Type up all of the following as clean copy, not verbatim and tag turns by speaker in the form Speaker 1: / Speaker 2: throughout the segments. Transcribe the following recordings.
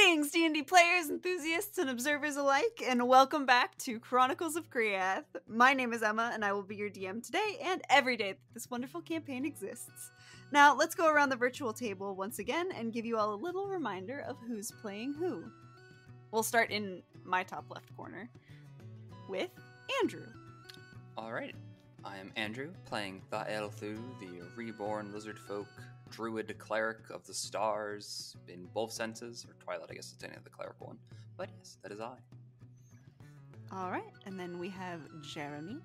Speaker 1: Greetings, D&D players, enthusiasts, and observers alike, and welcome back to Chronicles of Kriath. My name is Emma, and I will be your DM today and every day that this wonderful campaign exists. Now, let's go around the virtual table once again and give you all a little reminder of who's playing who. We'll start in my top left corner with Andrew.
Speaker 2: Alright, I am Andrew, playing Thaelthu, the reborn lizard folk, druid cleric of the stars in both senses, or Twilight, I guess it's any of the cleric one. But yes, that is I.
Speaker 1: Alright, and then we have Jeremy.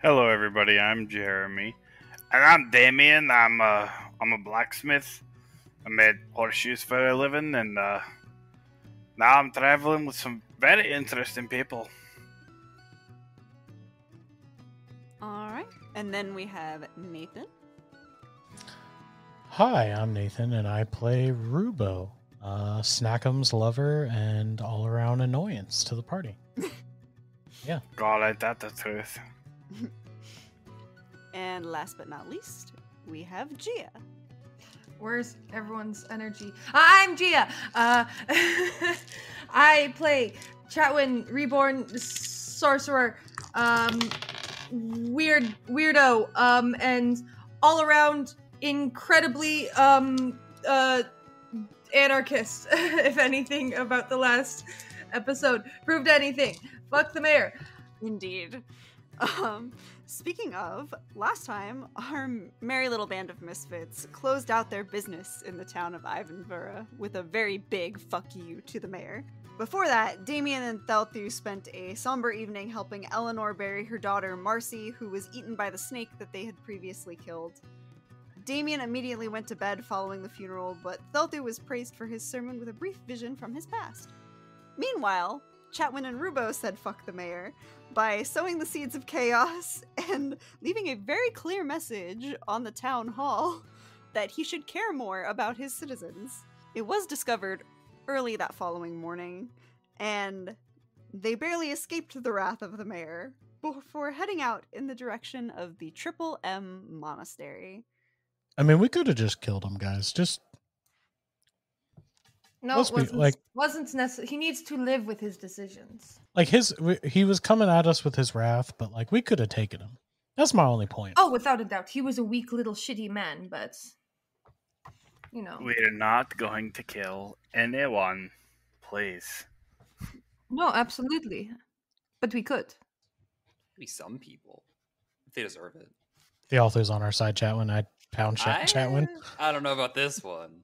Speaker 3: Hello, everybody. I'm Jeremy, and I'm Damien. I'm a blacksmith. I made horseshoes for a living, and now I'm traveling with some very interesting people.
Speaker 1: Alright, and then we have Nathan.
Speaker 4: Hi, I'm Nathan, and I play Rubo, Snackum's lover and all-around annoyance to the party. Yeah.
Speaker 3: God, ain't that the truth?
Speaker 1: And last but not least, we have Gia.
Speaker 5: Where's everyone's energy? I'm Gia. I play Chatwin, reborn sorcerer, weirdo, and all around incredibly anarchist. If anything about the last episode proved anything, fuck the mayor.
Speaker 1: Indeed. Speaking of, last time, our merry little band of misfits closed out their business in the town of Ivenburra with a very big fuck you to the mayor. Before that, Damien and Thelthu spent a somber evening helping Eleanor bury her daughter Marcy, who was eaten by the snake that they had previously killed. Damien immediately went to bed following the funeral, but Thelthu was praised for his sermon with a brief vision from his past. Meanwhile, Chatwin and Rubo said fuck the mayor by sowing the seeds of chaos and leaving a very clear message on the town hall that he should care more about his citizens. It was discovered early that following morning, and they barely escaped the wrath of the mayor before heading out in the direction of the Triple M Monastery.
Speaker 4: I mean, we could have just killed him, guys.
Speaker 5: No, it wasn't necessary. He needs to live with his decisions.
Speaker 4: He was coming at us with his wrath, but we could have taken him. That's my only point.
Speaker 5: Oh, without a doubt. He was a weak little shitty man, but
Speaker 3: We're not going to kill anyone, please.
Speaker 5: No, absolutely. But we could.
Speaker 2: Maybe some people, if they deserve it.
Speaker 4: The author's on our side, Chatwin. I'd pound Chatwin.
Speaker 2: I don't know about this one.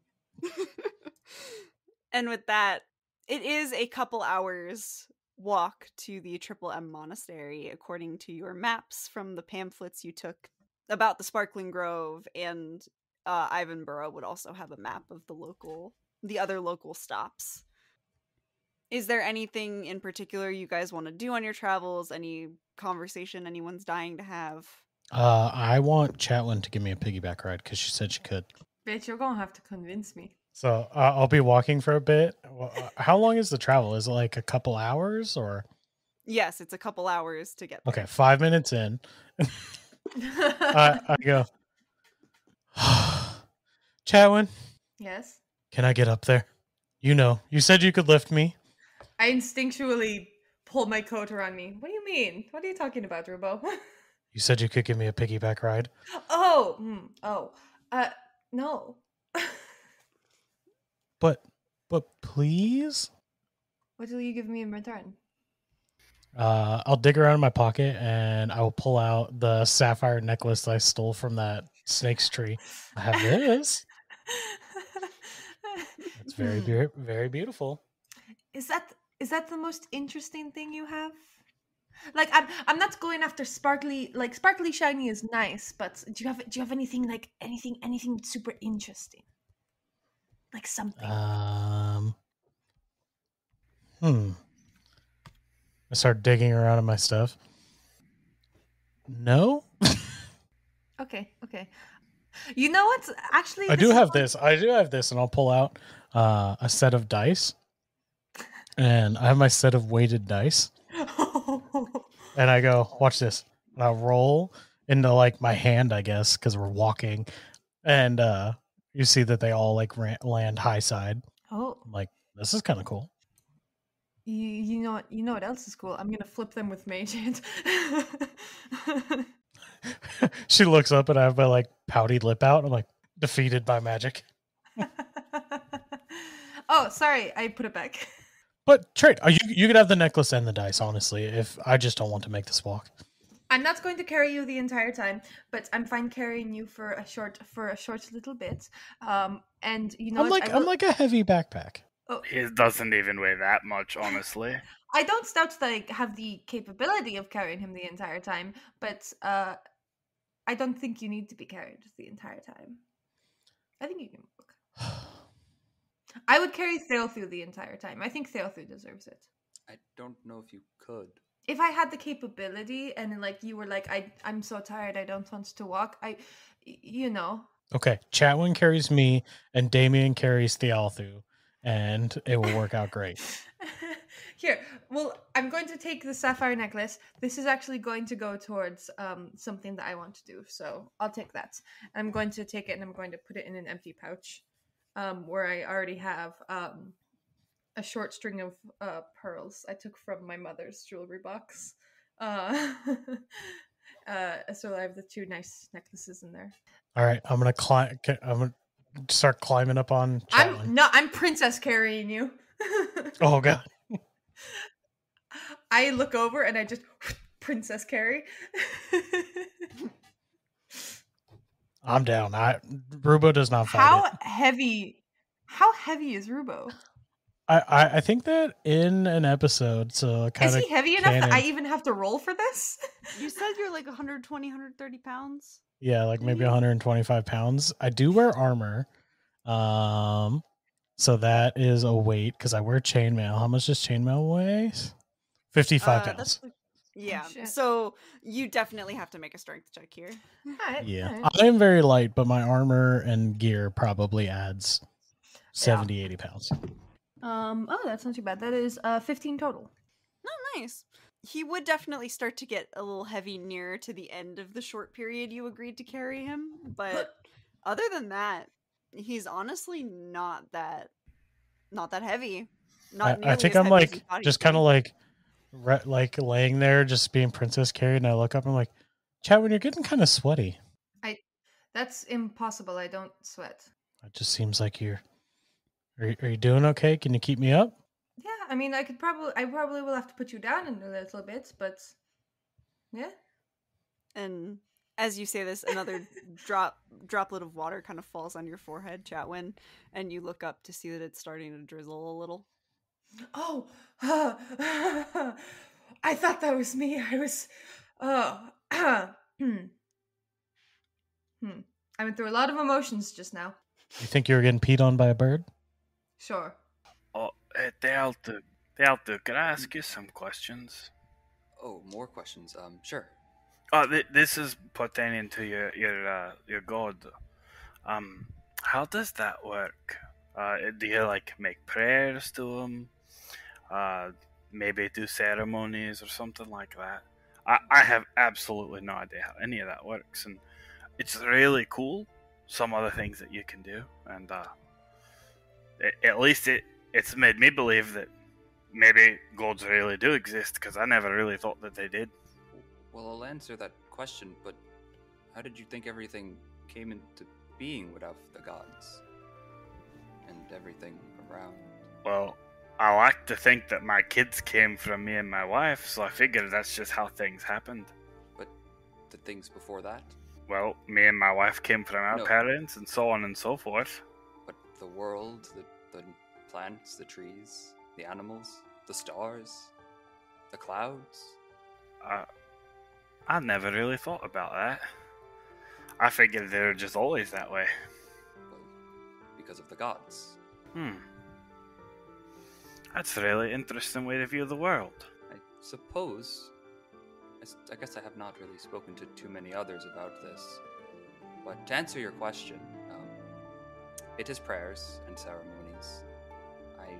Speaker 1: And with that, it is a couple hours walk to the Triple M Monastery, according to your maps from the pamphlets you took about the Sparkling Grove, and Ivenburra would also have a map of the other local stops. Is there anything in particular you guys want to do on your travels? Any conversation anyone's dying to have?
Speaker 4: I want Chatwin to give me a piggyback ride because she said she could.
Speaker 5: Bitch, you're gonna have to convince me.
Speaker 4: So I'll be walking for a bit. How long is the travel? Is it a couple hours or?
Speaker 1: Yes, it's a couple hours to get there.
Speaker 4: Okay, 5 minutes in. I go, Chatwin?
Speaker 5: Yes?
Speaker 4: Can I get up there? You said you could lift me.
Speaker 5: I instinctually pull my coat around me. What do you mean? What are you talking about, Rubo?
Speaker 4: You said you could give me a piggyback ride.
Speaker 5: No.
Speaker 4: But please?
Speaker 5: What will you give me in return?
Speaker 4: I'll dig around in my pocket and I will pull out the sapphire necklace I stole from that snake's tree. I have this. It's very, very beautiful.
Speaker 5: Is that the most interesting thing you have? I'm not going after sparkly shiny is nice, but do you have anything anything super interesting? Like something.
Speaker 4: I start digging around in my stuff. No?
Speaker 5: Okay. You know what? Actually,
Speaker 4: I do have this, and I'll pull out a set of dice. And I have my set of weighted dice. And I go, watch this. And I'll roll into my hand, I guess, because we're walking. And you see that they all land high side.
Speaker 5: Oh.
Speaker 4: I'm like, This is kind of cool.
Speaker 5: You know what else is cool? I'm gonna flip them with Mage Hand.
Speaker 4: She looks up and I have my like pouty lip out. I'm like, defeated by magic.
Speaker 5: Oh, sorry, I put it back.
Speaker 4: But trade. You could have the necklace and the dice, honestly, if I just don't want to make this walk.
Speaker 5: I'm not going to carry you the entire time, but I'm fine carrying you for a short little bit. And you know,
Speaker 4: I'm like a heavy backpack.
Speaker 3: His doesn't even weigh that much, honestly.
Speaker 5: I don't doubt that I have the capability of carrying him the entire time, but I don't think you need to be carried the entire time. I think you can walk. I would carry Theothu the entire time. I think Theothu deserves it.
Speaker 2: I don't know if you could.
Speaker 5: If I had the capability and like you were like, I'm so tired, I don't want to walk. You know.
Speaker 4: Okay, Chatwin carries me and Damien carries Theothu, and it will work out great.
Speaker 5: Here, well, I'm going to take the sapphire necklace. This is actually going to go towards something that I want to do, so I'll take that. I'm going to take it and I'm going to put it in an empty pouch, where I already have a short string of pearls I took from my mother's jewelry box. So I have the 2 nice necklaces in there.
Speaker 4: All right, I'm gonna start climbing up on Chatwin.
Speaker 5: I'm princess carrying you.
Speaker 4: Oh god.
Speaker 5: I look over and I just princess carry.
Speaker 4: I'm down. Rubo does not fight
Speaker 5: How
Speaker 4: it.
Speaker 5: heavy is Rubo?
Speaker 4: I think that in an episode, so kind
Speaker 5: Is
Speaker 4: of
Speaker 5: he heavy enough that I even have to roll for this?
Speaker 1: You said you're like 120, 130 pounds?
Speaker 4: Yeah, like maybe 125 pounds. I do wear armor. So that is a weight because I wear chainmail. How much does chainmail weigh? 55 pounds.
Speaker 1: Yeah.
Speaker 5: Oh,
Speaker 1: so you definitely have to make a strength check here.
Speaker 4: Yeah. I am very light, but my armor and gear probably adds 70, 80 pounds.
Speaker 5: Oh, that's not too bad. That is 15 total.
Speaker 1: Oh, nice. He would definitely start to get a little heavy nearer to the end of the short period you agreed to carry him, but other than that, he's honestly not that heavy.
Speaker 4: I think I'm like just kind of like laying there, just being princess carried, and I look up and I'm like, Chatwin, you're getting kind of sweaty.
Speaker 5: That's impossible. I don't sweat.
Speaker 4: It just seems like are you doing okay? Can you keep me up?
Speaker 5: Yeah, I mean, I probably will have to put you down in a little bit, but yeah.
Speaker 1: And as you say this, another droplet of water kind of falls on your forehead, Chatwin, and you look up to see that it's starting to drizzle a little.
Speaker 5: Oh, I thought that was me. I was, I went through a lot of emotions just now.
Speaker 4: You think you were getting peed on by a bird?
Speaker 5: Sure.
Speaker 3: Oh, Delta, can I ask you some questions?
Speaker 2: Oh, more questions. Sure.
Speaker 3: This is pertaining to your god. How does that work? Do you like make prayers to him? Maybe do ceremonies or something like that? I have absolutely no idea how any of that works, and it's really cool. Some other things that you can do, and at least it's made me believe that maybe gods really do exist, because I never really thought that they did.
Speaker 2: Well, I'll answer that question, but how did you think everything came into being without the gods and everything around?
Speaker 3: Well, I like to think that my kids came from me and my wife, so I figured that's just how things happened.
Speaker 2: But the things before that?
Speaker 3: Well, me and my wife came from our
Speaker 2: No.
Speaker 3: parents, and so on and so forth.
Speaker 2: But the world, the plants, the trees, the animals, the stars, the clouds?
Speaker 3: I never really thought about that. I figured they were just always that way.
Speaker 2: Well, because of the gods.
Speaker 3: That's a really interesting way to view the world.
Speaker 2: I suppose. I guess I have not really spoken to too many others about this. But to answer your question, it is prayers and ceremonies. I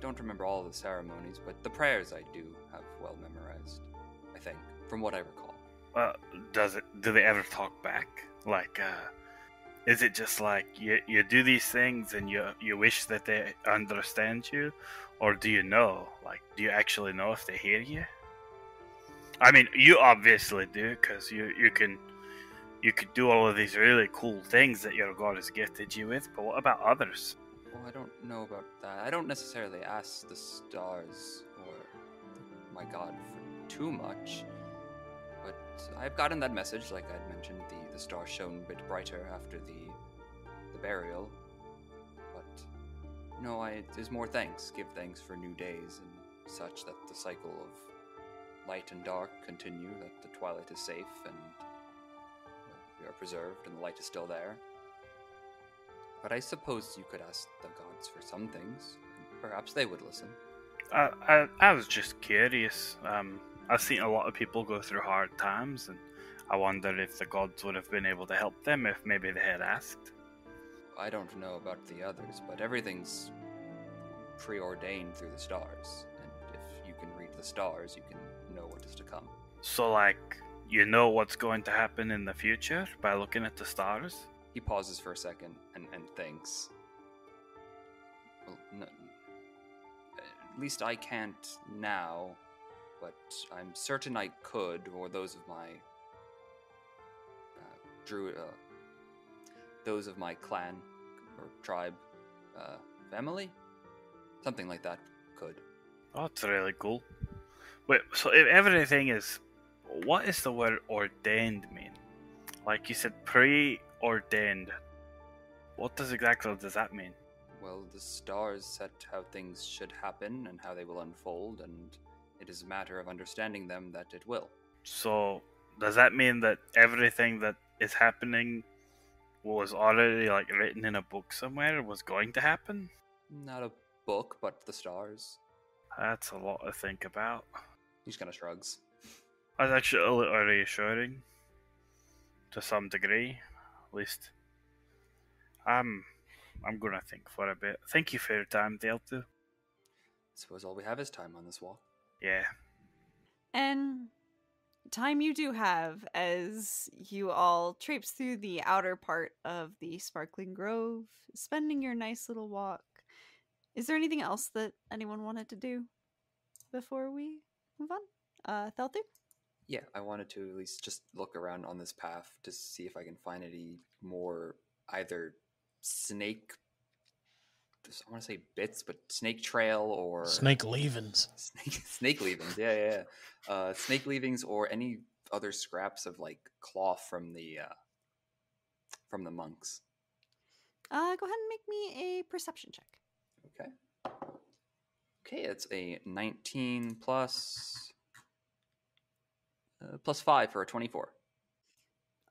Speaker 2: don't remember all the ceremonies, but the prayers I do have well memorized, I think, from what I recall.
Speaker 3: Do they ever talk back? Like, Is it just like you do these things and you wish that they understand you, or do you know? Like, do you actually know if they hear you? I mean, you obviously do, because you can do all of these really cool things that your god has gifted you with. But what about others?
Speaker 2: Well, I don't know about that. I don't necessarily ask the stars or my god for too much, but I've gotten that message, like I'd mentioned. The stars shone a bit brighter after the burial, but there's more thanks. Give thanks for new days and such, that the cycle of light and dark continue, that the twilight is safe and we are preserved and the light is still there. But I suppose you could ask the gods for some things, and perhaps they would listen.
Speaker 3: I was just curious. I've seen a lot of people go through hard times, and I wonder if the gods would have been able to help them if maybe they had asked.
Speaker 2: I don't know about the others, but everything's preordained through the stars, and if you can read the stars, you can know what is to come.
Speaker 3: So, like, you know what's going to happen in the future by looking at the stars?
Speaker 2: He pauses for a second and thinks. Well, no, at least I can't now, but I'm certain I could, or those of my those of my clan or tribe, family, something like that could.
Speaker 3: Oh, that's really cool. Wait, so if everything is, what is the word ordained mean? Like you said, preordained. What exactly does that mean?
Speaker 2: Well, the stars set how things should happen and how they will unfold, and it is a matter of understanding them that it will.
Speaker 3: So, does that mean that everything that is happening was already like written in a book somewhere, was going to happen?
Speaker 2: Not a book, but the stars.
Speaker 3: That's a lot to think about.
Speaker 2: He just kind of shrugs.
Speaker 3: That's actually a little reassuring, to some degree, at least. I'm gonna think for a bit. Thank you for your time, Delta.
Speaker 2: Suppose all we have is time on this walk.
Speaker 3: Yeah.
Speaker 1: And time you do have as you all traipse through the outer part of the sparkling grove, spending your nice little walk. Is there anything else that anyone wanted to do before we move on? Thelthu?
Speaker 2: Yeah, I wanted to at least just look around on this path to see if I can find any more either snake, I want to say bits, but snake trail or
Speaker 4: Snake leavings.
Speaker 2: snake leavings. Yeah. Snake leavings or any other scraps of like cloth from the monks.
Speaker 1: Go ahead and make me a perception check.
Speaker 2: Okay, it's a 19 plus 5 for a 24.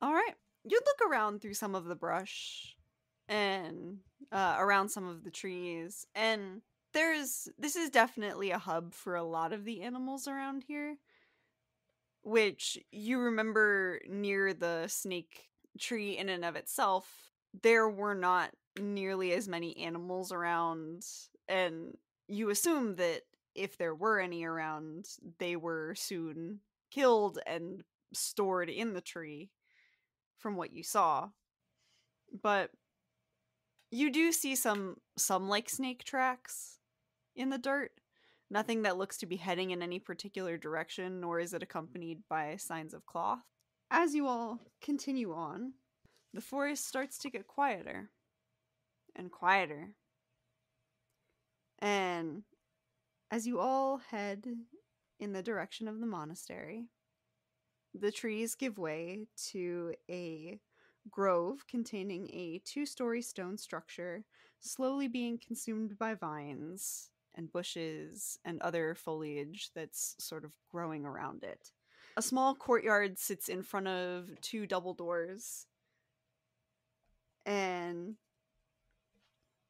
Speaker 1: All right. You look around through some of the brush and around some of the trees, and this is definitely a hub for a lot of the animals around here, which you remember near the snake tree in and of itself, there were not nearly as many animals around, and you assume that if there were any around, they were soon killed and stored in the tree from what you saw. But you do see some like snake tracks in the dirt. Nothing that looks to be heading in any particular direction, nor is it accompanied by signs of cloth. As you all continue on, the forest starts to get quieter and quieter. And as you all head in the direction of the monastery, the trees give way to a grove containing a 2-story stone structure, slowly being consumed by vines and bushes and other foliage that's sort of growing around it. A small courtyard sits in front of 2 double doors, and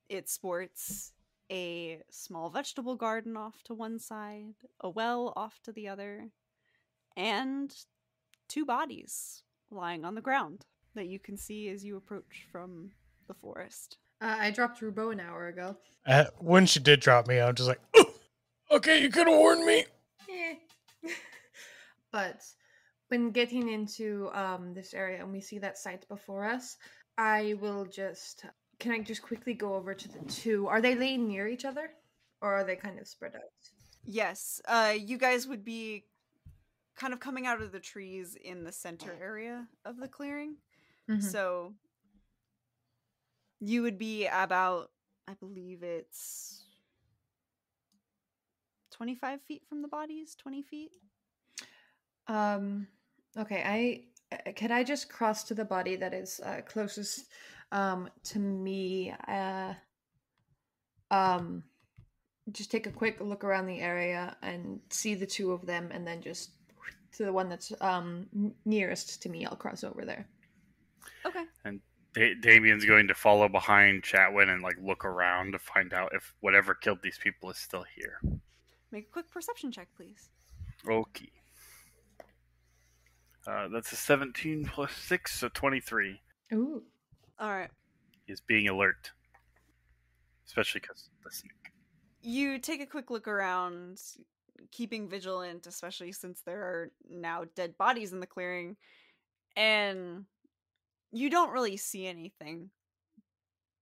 Speaker 1: it sports a small vegetable garden off to one side, a well off to the other, and 2 bodies lying on the ground that you can see as you approach from the forest.
Speaker 5: I dropped Rubo an hour ago.
Speaker 4: When she did drop me, I'm just like, oh, okay, you could have warned me.
Speaker 5: But when getting into this area and we see that site before us, I will just. Can I just quickly go over to the two? Are they laying near each other, or are they kind of spread out?
Speaker 1: Yes, you guys would be kind of coming out of the trees in the center area of the clearing.
Speaker 5: Mm-hmm.
Speaker 1: So you would be about, I believe it's 25 feet from the bodies, 20 feet.
Speaker 5: Okay. Can I just cross to the body that is closest to me? Um, just take a quick look around the area and see the two of them, and then just to the one that's nearest to me. I'll cross over there.
Speaker 1: Okay.
Speaker 3: And Damien's going to follow behind Chatwin and like look around to find out if whatever killed these people is still here.
Speaker 1: Make a quick perception check, please.
Speaker 3: Okay. That's a 17 plus 6, so 23.
Speaker 5: Ooh.
Speaker 1: All right.
Speaker 3: He's being alert. Especially because the snake.
Speaker 1: You take a quick look around, keeping vigilant, especially since there are now dead bodies in the clearing, and you don't really see anything.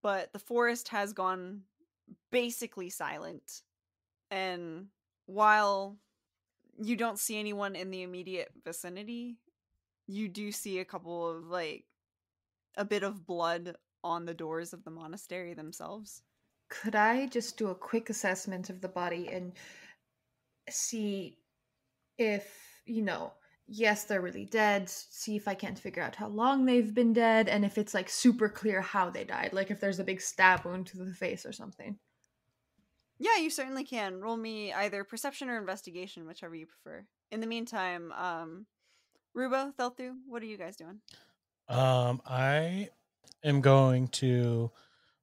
Speaker 1: But the forest has gone basically silent. And while you don't see anyone in the immediate vicinity, you do see a couple of, like, a bit of blood on the doors of the monastery themselves.
Speaker 5: Could I just do a quick assessment of the body and see if, yes, they're really dead, see if I can't figure out how long they've been dead, and if it's like super clear how they died, like if there's a big stab wound to the face or something.
Speaker 1: Yeah, you certainly can. Roll me either perception or investigation, whichever you prefer. In the meantime, Rubo, Thelthu, what are you guys doing?
Speaker 4: I am going to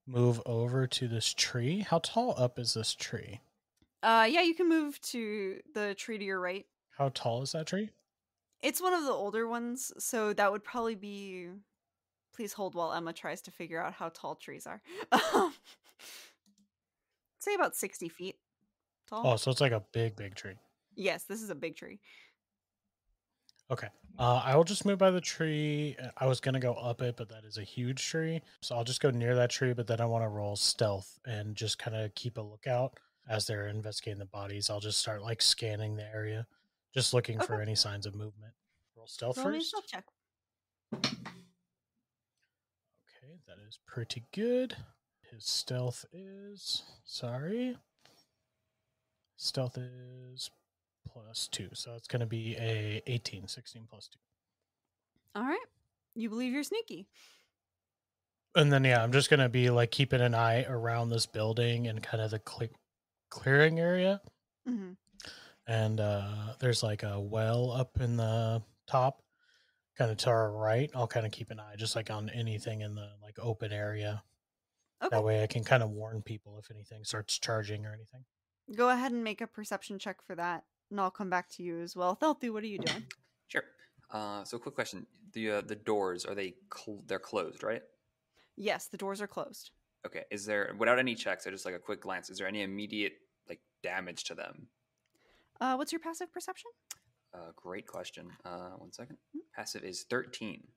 Speaker 4: move over to this tree. How tall up is this tree?
Speaker 1: Yeah, you can move to the tree to your right.
Speaker 4: How tall is that tree?
Speaker 1: It's one of the older ones, so that would probably be. Please hold while Emma tries to figure out how tall trees are. Say about 60 feet tall.
Speaker 4: Oh, so it's like a big, big tree.
Speaker 1: Yes, this is a big tree.
Speaker 4: Okay. I will just move by the tree. I was going to go up it, but that is a huge tree. So I'll just go near that tree, but then I want to roll stealth and just kind of keep a lookout as they're investigating the bodies. I'll just start like scanning the area, just looking for
Speaker 1: Okay.
Speaker 4: any signs of movement. Roll stealth
Speaker 1: Roll me a
Speaker 4: first.
Speaker 1: stealth check.
Speaker 4: Okay, that is pretty good. His stealth is, stealth is +2. So it's going to be a 18, 16 +2.
Speaker 1: All right. You believe you're sneaky.
Speaker 4: And then, yeah, I'm just going to be like keeping an eye around this building and kind of the clearing area.
Speaker 1: Mm-hmm.
Speaker 4: And there's like a well up in the top, kind of to our right. I'll kind of keep an eye just like on anything in the like open area.
Speaker 1: Okay.
Speaker 4: That way I can kind of warn people if anything starts charging or anything.
Speaker 1: Go ahead and make a perception check for that, and I'll come back to you as well. Thelthu, what are you doing?
Speaker 2: Sure. So quick question: the doors, are they they're closed, right?
Speaker 1: Yes, the doors are closed.
Speaker 2: Okay. Is there, without any checks, or just like a quick glance, is there any immediate like damage to them?
Speaker 1: What's your passive perception?
Speaker 2: Great question. 1 second. Passive is 13.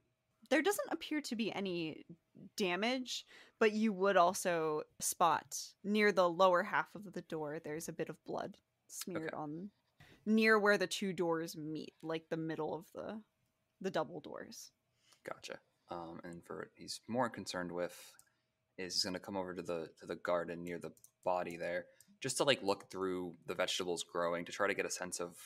Speaker 1: There doesn't appear to be any damage, but you would also spot near the lower half of the door, there's a bit of blood smeared on near where the two doors meet, like the middle of the double doors.
Speaker 2: Gotcha. And for what he's more concerned with is he's going to come over to the garden near the body there, just to like look through the vegetables growing to try to get a sense of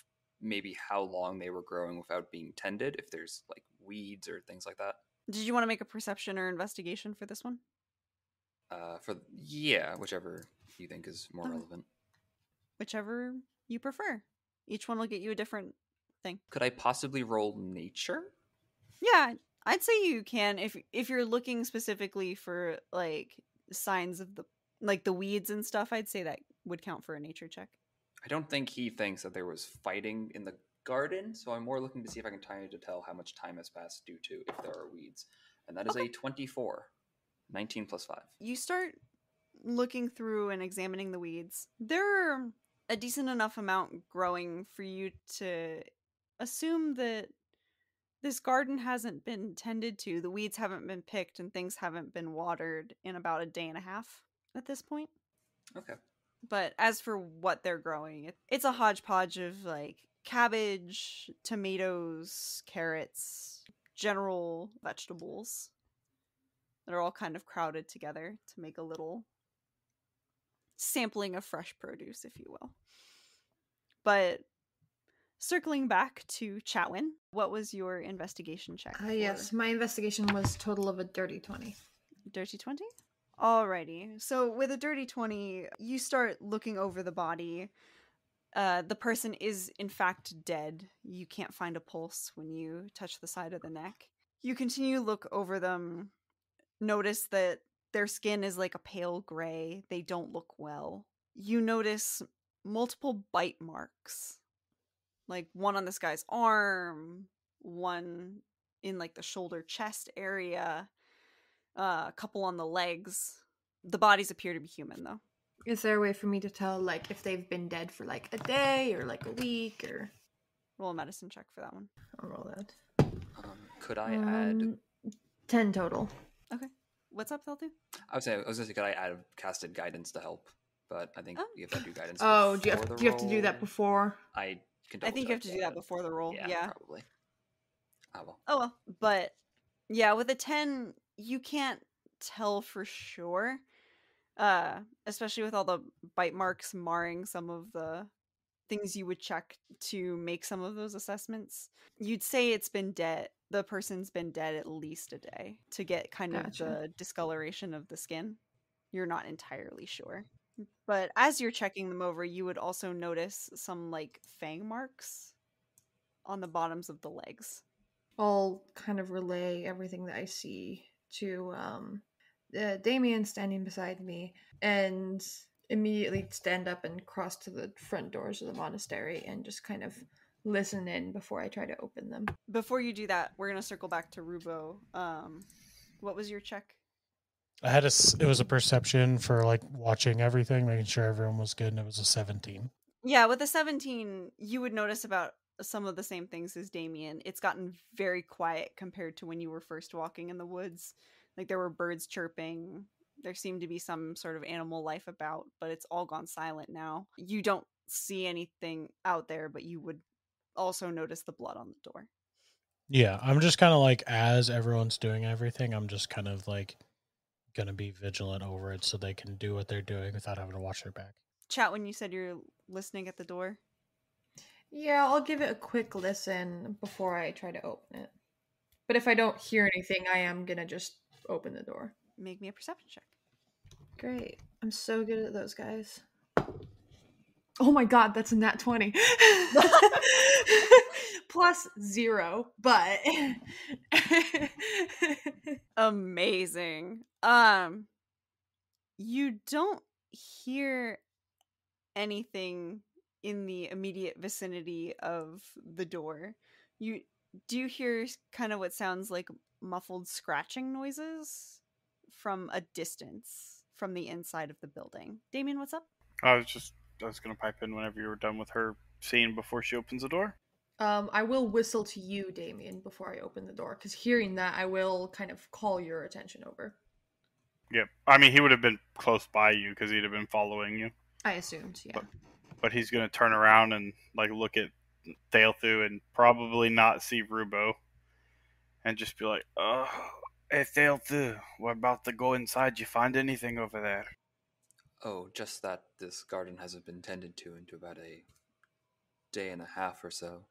Speaker 2: maybe how long they were growing without being tended, if there's like weeds or things like that.
Speaker 1: Did you want to make a perception or investigation for this one?
Speaker 2: Whichever you think is more
Speaker 1: Okay.
Speaker 2: relevant.
Speaker 1: Whichever you prefer. Each one will get you a different thing.
Speaker 2: Could I possibly roll nature?
Speaker 1: Yeah, I'd say you can if you're looking specifically for like signs of the weeds and stuff. I'd say that would count for a nature check.
Speaker 2: I don't think he thinks that there was fighting in the garden, so I'm more looking to see if I can try to tell how much time has passed due to if there are weeds. And that is a 24. 19 plus 5.
Speaker 1: You start looking through and examining the weeds. There are a decent enough amount growing for you to assume that This garden hasn't been tended to. The weeds haven't been picked and things haven't been watered in about a day and a half at this point.
Speaker 2: Okay.
Speaker 1: But as for what they're growing, it's a hodgepodge of like cabbage, tomatoes, carrots, general vegetables that are all kind of crowded together to make a little sampling of fresh produce, if you will. But circling back to Chatwin, what was your investigation check?
Speaker 5: Yes, my investigation was total of a dirty 20.
Speaker 1: Dirty 20? Alrighty. So with a dirty 20, you start looking over the body. The person is in fact dead. You can't find a pulse when you touch the side of the neck. You continue to look over them, notice that their skin is like a pale gray. They don't look well. You notice multiple bite marks. Like one on this guy's arm, one in like the shoulder chest area, a couple on the legs. The bodies appear to be human though.
Speaker 5: Is there a way for me to tell, like, if they've been dead for like a day or like a week or?
Speaker 1: Roll a medicine check for that one.
Speaker 5: I'll roll that.
Speaker 2: Could I add?
Speaker 5: 10 total.
Speaker 1: Okay. What's up, Theltu?
Speaker 2: I was gonna say, could I add casted guidance to help? But I think you have to do guidance.
Speaker 5: Oh, do you
Speaker 2: before
Speaker 5: have
Speaker 2: the
Speaker 5: to do that
Speaker 2: roll.
Speaker 5: before?
Speaker 2: I can.
Speaker 1: I think you have to do that before the roll. Yeah.
Speaker 2: Probably. Oh well.
Speaker 1: Oh well. But yeah, with a 10, you can't tell for sure. Especially with all the bite marks marring some of the things you would check to make some of those assessments. You'd say it's been dead. The person's been dead at least a day to get kind of the discoloration of the skin. You're not entirely sure. But as you're checking them over, you would also notice some like fang marks on the bottoms of the legs.
Speaker 5: I'll kind of relay everything that I see to Damien standing beside me and immediately stand up and cross to the front doors of the monastery and just kind of listen in before I try to open them.
Speaker 1: Before you do that, we're going to circle back to Rubo. What was your check?
Speaker 4: I had it was a perception for like watching everything, making sure everyone was good, and it was a 17.
Speaker 1: Yeah, with a 17, you would notice about some of the same things as Damien. It's gotten very quiet compared to when you were first walking in the woods. Like there were birds chirping. There seemed to be some sort of animal life about, but it's all gone silent now. You don't see anything out there, but you would also notice the blood on the door.
Speaker 4: Yeah, I'm just kind of like, as everyone's doing everything, I'm just kind of like going to be vigilant over it so they can do what they're doing without having to watch their back.
Speaker 1: Chat, when you said you're listening at the door?
Speaker 5: Yeah, I'll give it a quick listen before I try to open it. But if I don't hear anything, I am going to just open the door.
Speaker 1: Make me a perception check.
Speaker 5: Great. I'm so good at those, guys. Oh my god, that's a nat 20. Plus 0, but
Speaker 1: amazing. You don't hear anything in the immediate vicinity of the door. You do hear kind of what sounds like muffled scratching noises from a distance from the inside of the building. Damien, what's up?
Speaker 3: I was gonna pipe in whenever you were done with her scene before she opens the door.
Speaker 5: I will whistle to you, Damien, before I open the door, because hearing that, I will kind of call your attention over.
Speaker 3: Yep. I mean, he would have been close by you because he'd have been following you.
Speaker 5: I assumed, yeah.
Speaker 3: But he's gonna turn around and like look at Thaelthu and probably not see Rubo, and just be like, "Oh, hey Thaelthu, we're about to go inside. You find anything over there?"
Speaker 2: Oh, just that this garden hasn't been tended to into about a day and a half or so.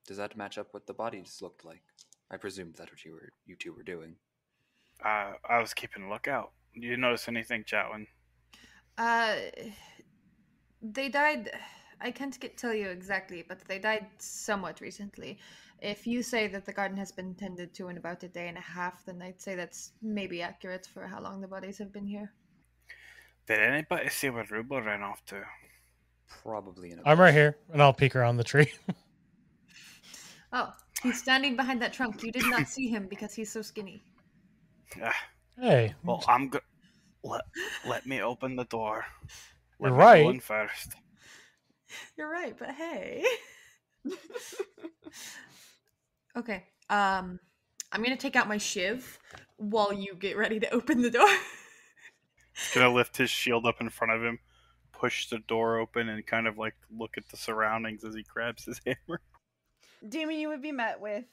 Speaker 2: Does that match up what the bodies looked like? I presumed that's what you two were doing.
Speaker 3: I was keeping a lookout. Do you notice anything, Chatwin?
Speaker 5: They died. I can't tell you exactly, but they died somewhat recently. If you say that the garden has been tended to in about a day and a half, then I'd say that's maybe accurate for how long the bodies have been here.
Speaker 3: Did anybody see where Rubo ran off to?
Speaker 2: Probably in a
Speaker 4: I'm right here, and I'll peek around the tree.
Speaker 5: Oh, he's standing behind that trunk. You did not see him because he's so skinny.
Speaker 4: Hey.
Speaker 3: Well, I'm good. Let me open the door.
Speaker 4: You're
Speaker 3: Let me
Speaker 4: right.
Speaker 3: go in first.
Speaker 5: You're right, but hey. Okay. I'm gonna take out my shiv while you get ready to open the door.
Speaker 3: He's gonna lift his shield up in front of him, push the door open, and kind of like look at the surroundings as he grabs his hammer.
Speaker 1: Damon, you would be met with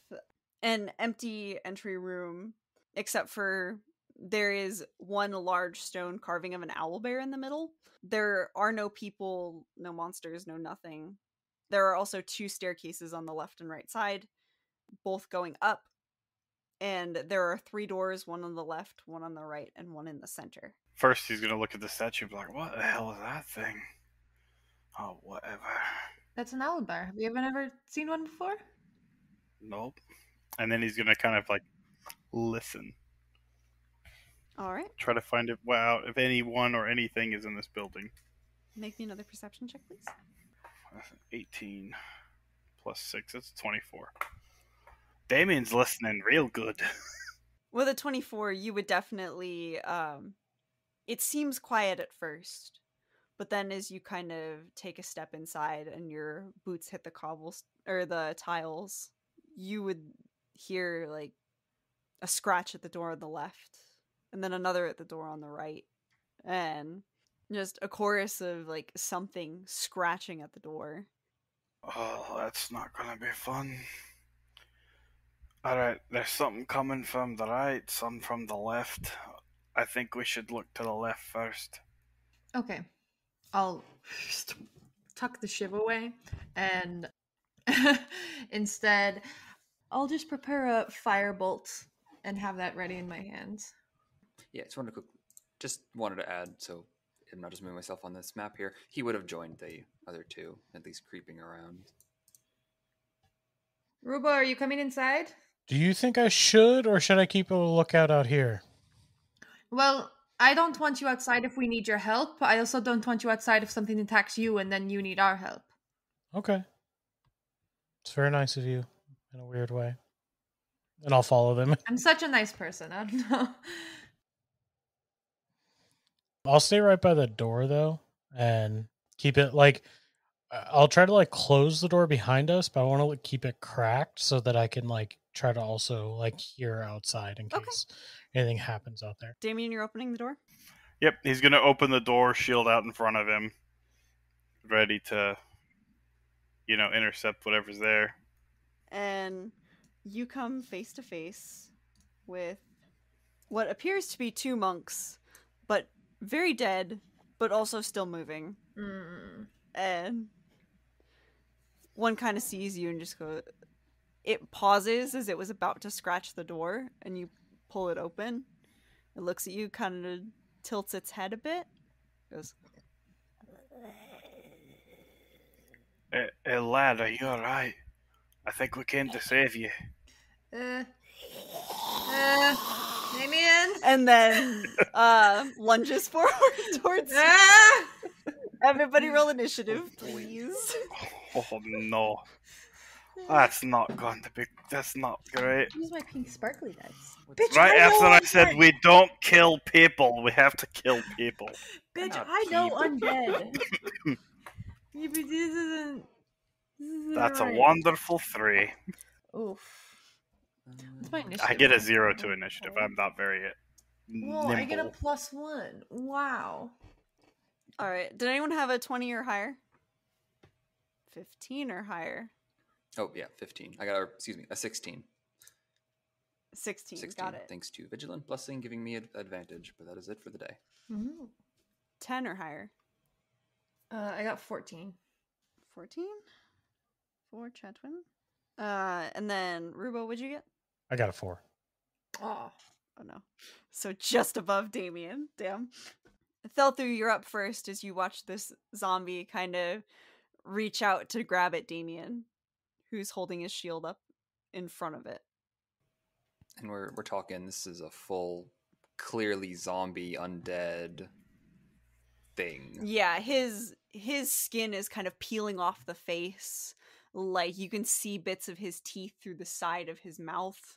Speaker 1: an empty entry room, except for there is one large stone carving of an owlbear in the middle. There are no people, no monsters, no nothing. There are also 2 staircases on the left and right side, both going up. And there are 3 doors, one on the left, one on the right, and one in the center.
Speaker 3: First, he's gonna look at the statue and be like, "What the hell is that thing?" Oh, whatever.
Speaker 5: That's an owlbear. Have you ever seen one before?
Speaker 3: Nope. And then he's gonna kind of like listen,
Speaker 1: All right.
Speaker 3: try to find out if anyone or anything is in this building.
Speaker 1: Make me another perception check, please.
Speaker 3: That's an 18 plus 6. That's 24. Damien's listening real good.
Speaker 1: With a 24, you would definitely it seems quiet at first, but then as you kind of take a step inside and your boots hit the cobbles or the tiles, you would hear like a scratch at the door on the left and then another at the door on the right, and just a chorus of like something scratching at the door.
Speaker 3: Oh, that's not gonna be fun. Alright, there's something coming from the right, some from the left. I think we should look to the left first.
Speaker 5: Okay. I'll just tuck the shiv away and instead I'll just prepare a firebolt and have that ready in my hands.
Speaker 2: Yeah, just wanted to add, so I'm not just moving myself on this map here. He would have joined the other 2, at least creeping around.
Speaker 5: Rubo, are you coming inside?
Speaker 4: Do you think I should, or should I keep a lookout out here?
Speaker 5: Well, I don't want you outside if we need your help. I also don't want you outside if something attacks you and then you need our help.
Speaker 4: Okay. It's very nice of you, in a weird way. And I'll follow them.
Speaker 5: I'm such a nice person. I don't know.
Speaker 4: I'll stay right by the door, though, and keep it, like, I'll try to, like, close the door behind us, but I want to like, keep it cracked so that I can, like, try to also, like, hear outside in case anything happens out there.
Speaker 1: Damien, you're opening the door?
Speaker 3: Yep, he's gonna open the door, shield out in front of him, ready to, intercept whatever's there.
Speaker 1: And you come face to face with what appears to be 2 monks, but very dead, but also still moving. And one kind of sees you and just goes, it pauses as it was about to scratch the door, and you pull it open. It looks at you, kind of tilts its head a bit, goes,
Speaker 3: Hey, lad, are you alright? I think we came to save you.
Speaker 5: Damien?
Speaker 1: and then lunges forward towards you. Everybody roll initiative, please.
Speaker 3: Oh no. That's not great.
Speaker 5: Use my pink sparkly dice.
Speaker 1: Bitch,
Speaker 3: Right
Speaker 1: I
Speaker 3: after
Speaker 1: know
Speaker 3: I said
Speaker 1: undead.
Speaker 3: we don't kill people, we have to kill people.
Speaker 5: Bitch,
Speaker 2: Not
Speaker 5: I know
Speaker 2: people.
Speaker 5: undead. Yeah, but this isn't
Speaker 3: That's a
Speaker 5: right.
Speaker 3: wonderful 3.
Speaker 5: Oof. What's my initiative?
Speaker 3: I get a 0 to initiative. I'm not very
Speaker 5: Well,
Speaker 3: nimble.
Speaker 5: I get a +1. Wow.
Speaker 1: All right. Did anyone have a 20 or higher? 15 or higher?
Speaker 2: Oh, yeah, 15. I got, a 16.
Speaker 1: 16.
Speaker 2: 16,
Speaker 1: Got it.
Speaker 2: thanks to Vigilant Blessing giving me advantage, but that is it for the day.
Speaker 1: 10 or higher?
Speaker 5: I got 14.
Speaker 1: 14? For Chetwin. And then, Rubo, what'd you get?
Speaker 4: I got a 4.
Speaker 5: Oh.
Speaker 1: Oh no. So just above Damien. Damn. Thelthu, you're up first as you watch this zombie kind of reach out to grab at Damien, who's holding his shield up in front of it.
Speaker 2: And we're talking, this is a full, clearly zombie, undead thing.
Speaker 1: Yeah, his skin is kind of peeling off the face. Like, you can see bits of his teeth through the side of his mouth.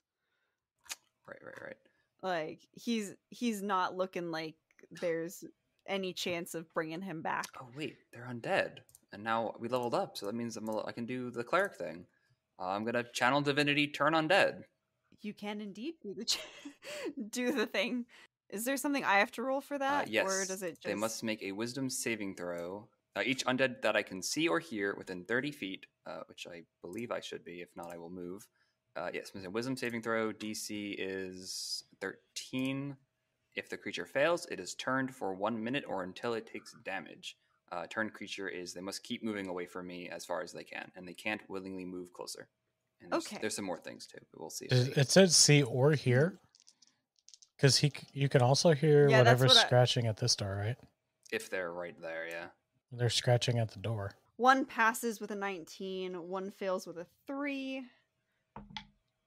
Speaker 2: Right.
Speaker 1: Like, he's not looking like there's any chance of bringing him back.
Speaker 2: Oh, wait, they're undead. and now we leveled up, so that means I can do the cleric thing. I'm gonna channel divinity, turn undead.
Speaker 1: You can indeed do the thing. Is there something I have to roll for that?
Speaker 2: Yes,
Speaker 1: or does it just...
Speaker 2: they must make a wisdom saving throw. Each undead that I can see or hear within 30 feet, which I believe I should be. If not, I will move. Yes, wisdom saving throw. DC is 13. If the creature fails, it is turned for 1 minute or until it takes damage. Turned creature is they must keep moving away from me as far as they can, and they can't willingly move closer. And there's some more things too, but we'll see.
Speaker 4: It said see or hear, because you can also hear whatever's scratching at this door, right?
Speaker 2: If they're right there, yeah.
Speaker 4: They're scratching at the door.
Speaker 1: One passes with a 19, one fails with a 3,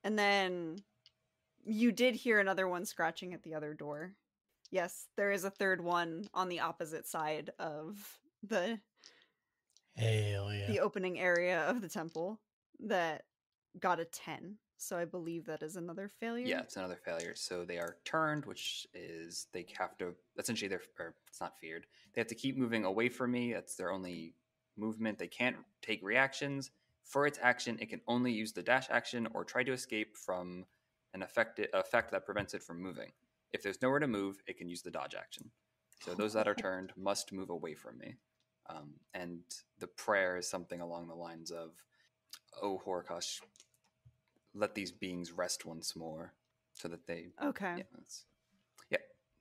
Speaker 1: and then you did hear another one scratching at the other door. Yes, there is a third one on the opposite side of the opening area of the temple that got a 10. So I believe that is another failure.
Speaker 2: Yeah, it's another failure. So they are turned, which is they have to essentially it's not feared. They have to keep moving away from me. That's their only movement. They can't take reactions. For its action, it can only use the dash action or try to escape from an effect that prevents it from moving. If there's nowhere to move, it can use the dodge action. So those that are turned must move away from me. And the prayer is something along the lines of, "Oh, Horikosh, let these beings rest once more," so that they...
Speaker 1: Okay.
Speaker 2: Yeah,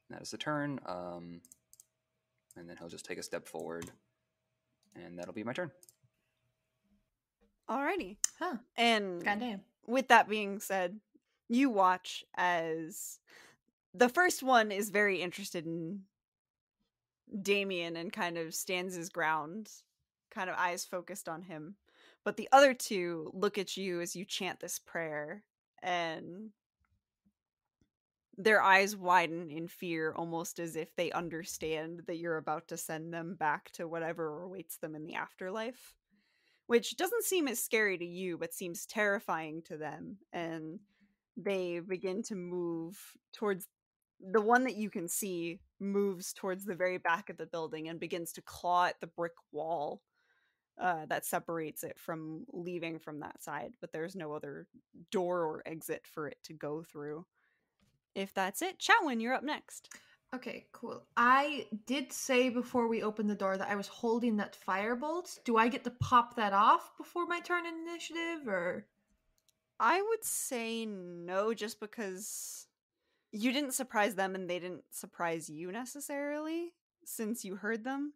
Speaker 2: that is the turn. And then he'll just take a step forward, and that'll be my turn.
Speaker 1: Alrighty.
Speaker 5: Huh.
Speaker 1: And
Speaker 5: goddamn.
Speaker 1: With that being said, you watch as the first one is very interested in Damien and kind of stands his ground, kind of eyes focused on him. But the other two look at you as you chant this prayer, and their eyes widen in fear, almost as if they understand that you're about to send them back to whatever awaits them in the afterlife. Which doesn't seem as scary to you, but seems terrifying to them. And they begin to move towards the one that you can see, moves towards the very back of the building and begins to claw at the brick wall that separates it from leaving from that side. But there's no other door or exit for it to go through. If that's it, Chatwin, you're up next.
Speaker 5: Okay, cool. I did say before we opened the door that I was holding that firebolt. Do I get to pop that off before my turn in initiative, or?
Speaker 1: I would say no, just because you didn't surprise them and they didn't surprise you necessarily, since you heard them.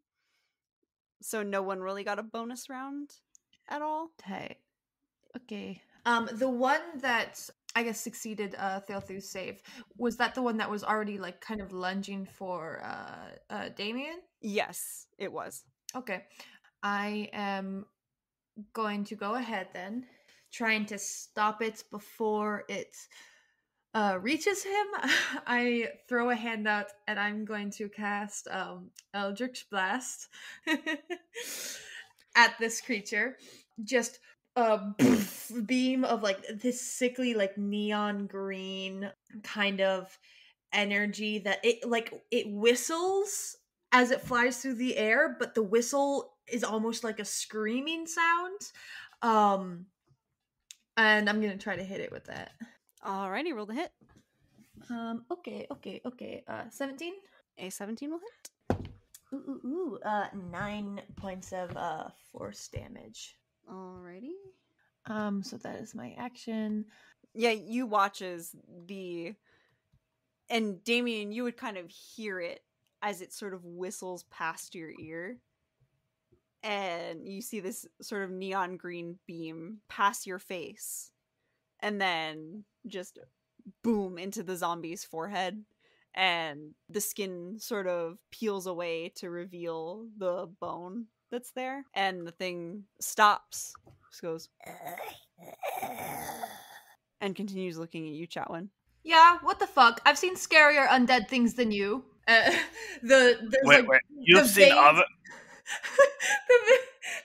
Speaker 1: So no one really got a bonus round at all.
Speaker 5: Okay. The one that I guess succeeded Thelthu's save, was that the one that was already like kind of lunging for Damien?
Speaker 1: Yes, it was.
Speaker 5: Okay. I am going to go ahead then, trying to stop it before it reaches him. I throw a hand out and I'm going to cast Eldritch Blast at this creature. Just a beam of like this sickly like neon green kind of energy that it whistles as it flies through the air, but the whistle is almost like a screaming sound. And I'm gonna try to hit it with that.
Speaker 1: Alrighty, roll the hit.
Speaker 5: Okay. 17?
Speaker 1: A 17 will hit.
Speaker 5: 9 points of force damage.
Speaker 1: Alrighty.
Speaker 5: So that is my action.
Speaker 1: Yeah, you watch as and Damien, you would kind of hear it as it sort of whistles past your ear. And you see this sort of neon green beam pass your face. And then just boom into the zombie's forehead. And the skin sort of peels away to reveal the bone that's there. And the thing stops. Just goes and continues looking at you, Chatwin.
Speaker 5: Yeah, what the fuck? I've seen scarier undead things than you.
Speaker 3: Wait, you've seen other...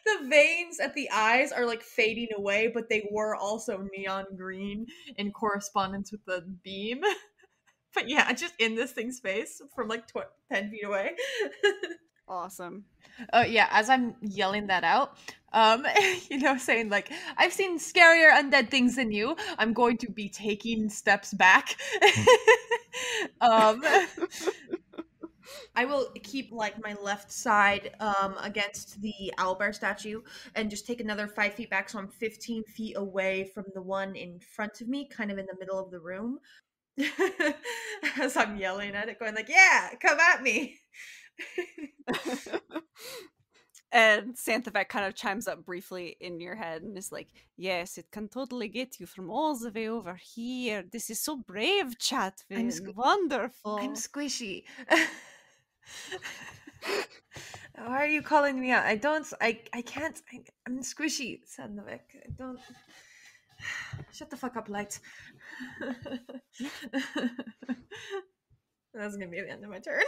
Speaker 5: the veins at the eyes are like fading away, but they were also neon green in correspondence with the beam. But yeah, just in this thing's face from like 10 feet away.
Speaker 1: Awesome.
Speaker 5: Yeah, as I'm yelling that out, saying like, I've seen scarier undead things than you. I'm going to be taking steps back. um, I will keep like my left side against the owlbear statue and just take another 5 feet back, so I'm 15 feet away from the one in front of me, kind of in the middle of the room. As I'm yelling at it, going like, "Yeah, come at me!"
Speaker 1: And Santhavek kind of chimes up briefly in your head and is like, yes, it can totally get you from all the way over here. This is so brave, Chatwin. Wonderful.
Speaker 5: I'm squishy. Why are you calling me out? I can't. I'm squishy, Sandovik. I don't. Shut the fuck up, Light. That's gonna be the end of my turn.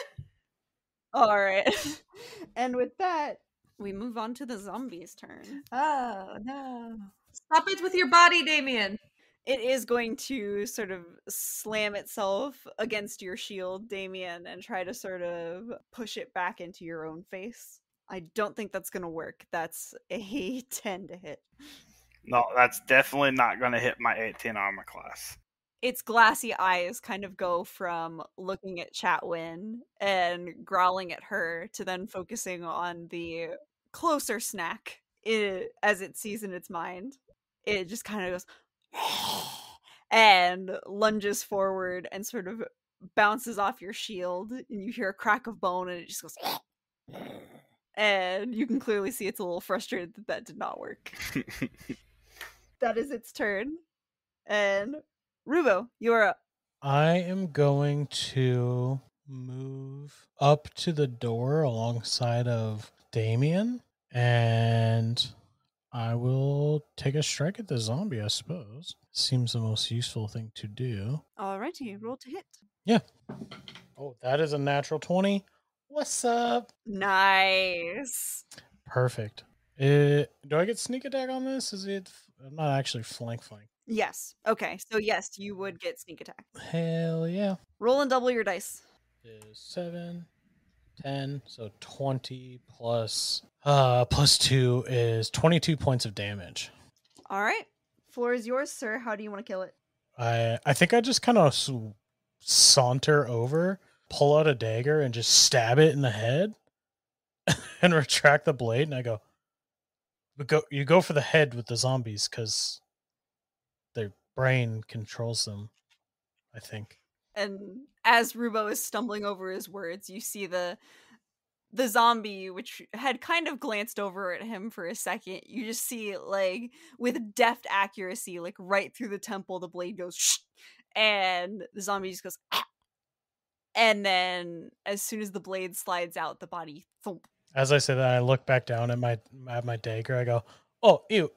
Speaker 1: All right. And with that, we move on to the zombies' turn.
Speaker 5: Oh, no. Stop it with your body, Damien.
Speaker 1: It is going to sort of slam itself against your shield, Damien, and try to sort of push it back into your own face. I don't think that's going to work. That's a 10 to hit.
Speaker 3: No, that's definitely not going to hit my 18 armor class.
Speaker 1: Its glassy eyes kind of go from looking at Chatwin and growling at her to then focusing on the closer snack as it sees in its mind. It just kind of goes and lunges forward and sort of bounces off your shield, and you hear a crack of bone, and it just goes and you can clearly see it's a little frustrated that did not work. That is its turn. And Rubo, you're up.
Speaker 4: I am going to move up to the door alongside of Damien, and I will take a strike at the zombie, I suppose. Seems the most useful thing to do.
Speaker 1: Alrighty, roll to hit.
Speaker 4: Yeah. Oh, that is a natural 20. What's up?
Speaker 1: Nice.
Speaker 4: Perfect. Do I get sneak attack on this? Is it? I'm not actually flank.
Speaker 1: Yes. Okay, so yes, you would get sneak attack.
Speaker 4: Hell yeah.
Speaker 1: Roll and double your dice.
Speaker 4: Is 7, 10, so 20 plus 2 is 22 points of damage.
Speaker 1: All right. Floor is yours, sir. How do you want to kill it?
Speaker 4: I think I just kind of saunter over, pull out a dagger, and just stab it in the head, and retract the blade. And I go, you go for the head with the zombies because their brain controls them, I think.
Speaker 1: And as Rubo is stumbling over his words, you see the zombie, which had kind of glanced over at him for a second. You just see, like, with deft accuracy, like right through the temple, the blade goes shh, and the zombie just goes ah! And then as soon as the blade slides out, the body thump.
Speaker 4: As I say that, I look back down at my dagger. I go, oh, ew.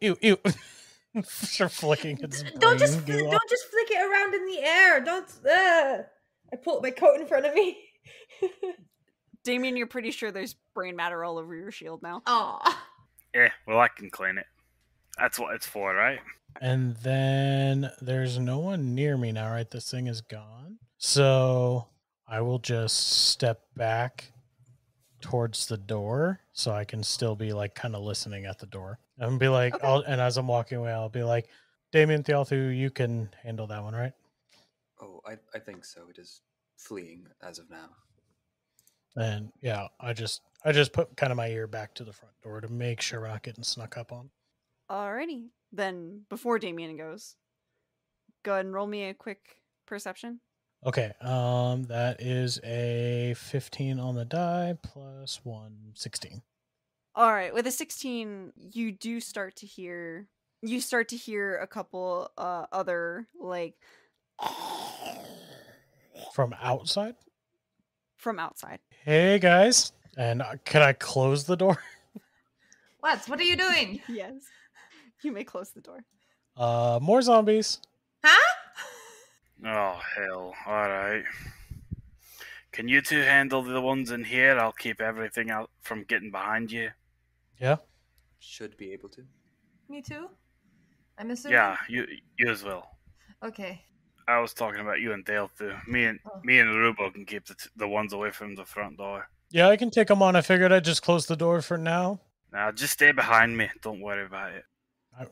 Speaker 4: Start flicking its brain.
Speaker 5: Don't just flick it around in the air. Don't. I pulled my coat in front of me.
Speaker 1: Damien, you're pretty sure there's brain matter all over your shield now.
Speaker 5: Aw.
Speaker 3: Yeah, well, I can clean it. That's what it's for, right?
Speaker 4: And then there's no one near me now, right? This thing is gone. So I will just step back towards the door so I can still be like kind of listening at the door. And be like,
Speaker 1: okay.
Speaker 4: And as I'm walking away, I'll be like, Damien Thealthu, you can handle that one, right?
Speaker 2: Oh, I think so. It is fleeing as of now.
Speaker 4: And yeah, I just put kind of my ear back to the front door to make sure we're not getting snuck up on.
Speaker 1: Alrighty. Then before Damien goes, go ahead and roll me a quick perception.
Speaker 4: Okay, that is a 15 on the die plus 1, 16.
Speaker 1: All right, with a 16, you do start to hear a couple other like
Speaker 4: from outside.
Speaker 1: From outside.
Speaker 4: Hey guys, and can I close the door?
Speaker 5: What are you doing?
Speaker 1: Yes, you may close the door.
Speaker 4: More zombies.
Speaker 5: Huh?
Speaker 3: Oh, hell. Alright. Can you two handle the ones in here? I'll keep everything out from getting behind you.
Speaker 4: Yeah.
Speaker 2: Should be able to.
Speaker 5: Me too? I'm assuming?
Speaker 3: Yeah, you as well.
Speaker 5: Okay.
Speaker 3: I was talking about you and Dale too. Me and Rubo can keep the ones away from the front door.
Speaker 4: Yeah, I can take them on. I figured I'd just close the door for now.
Speaker 3: Now, just stay behind me. Don't worry about it.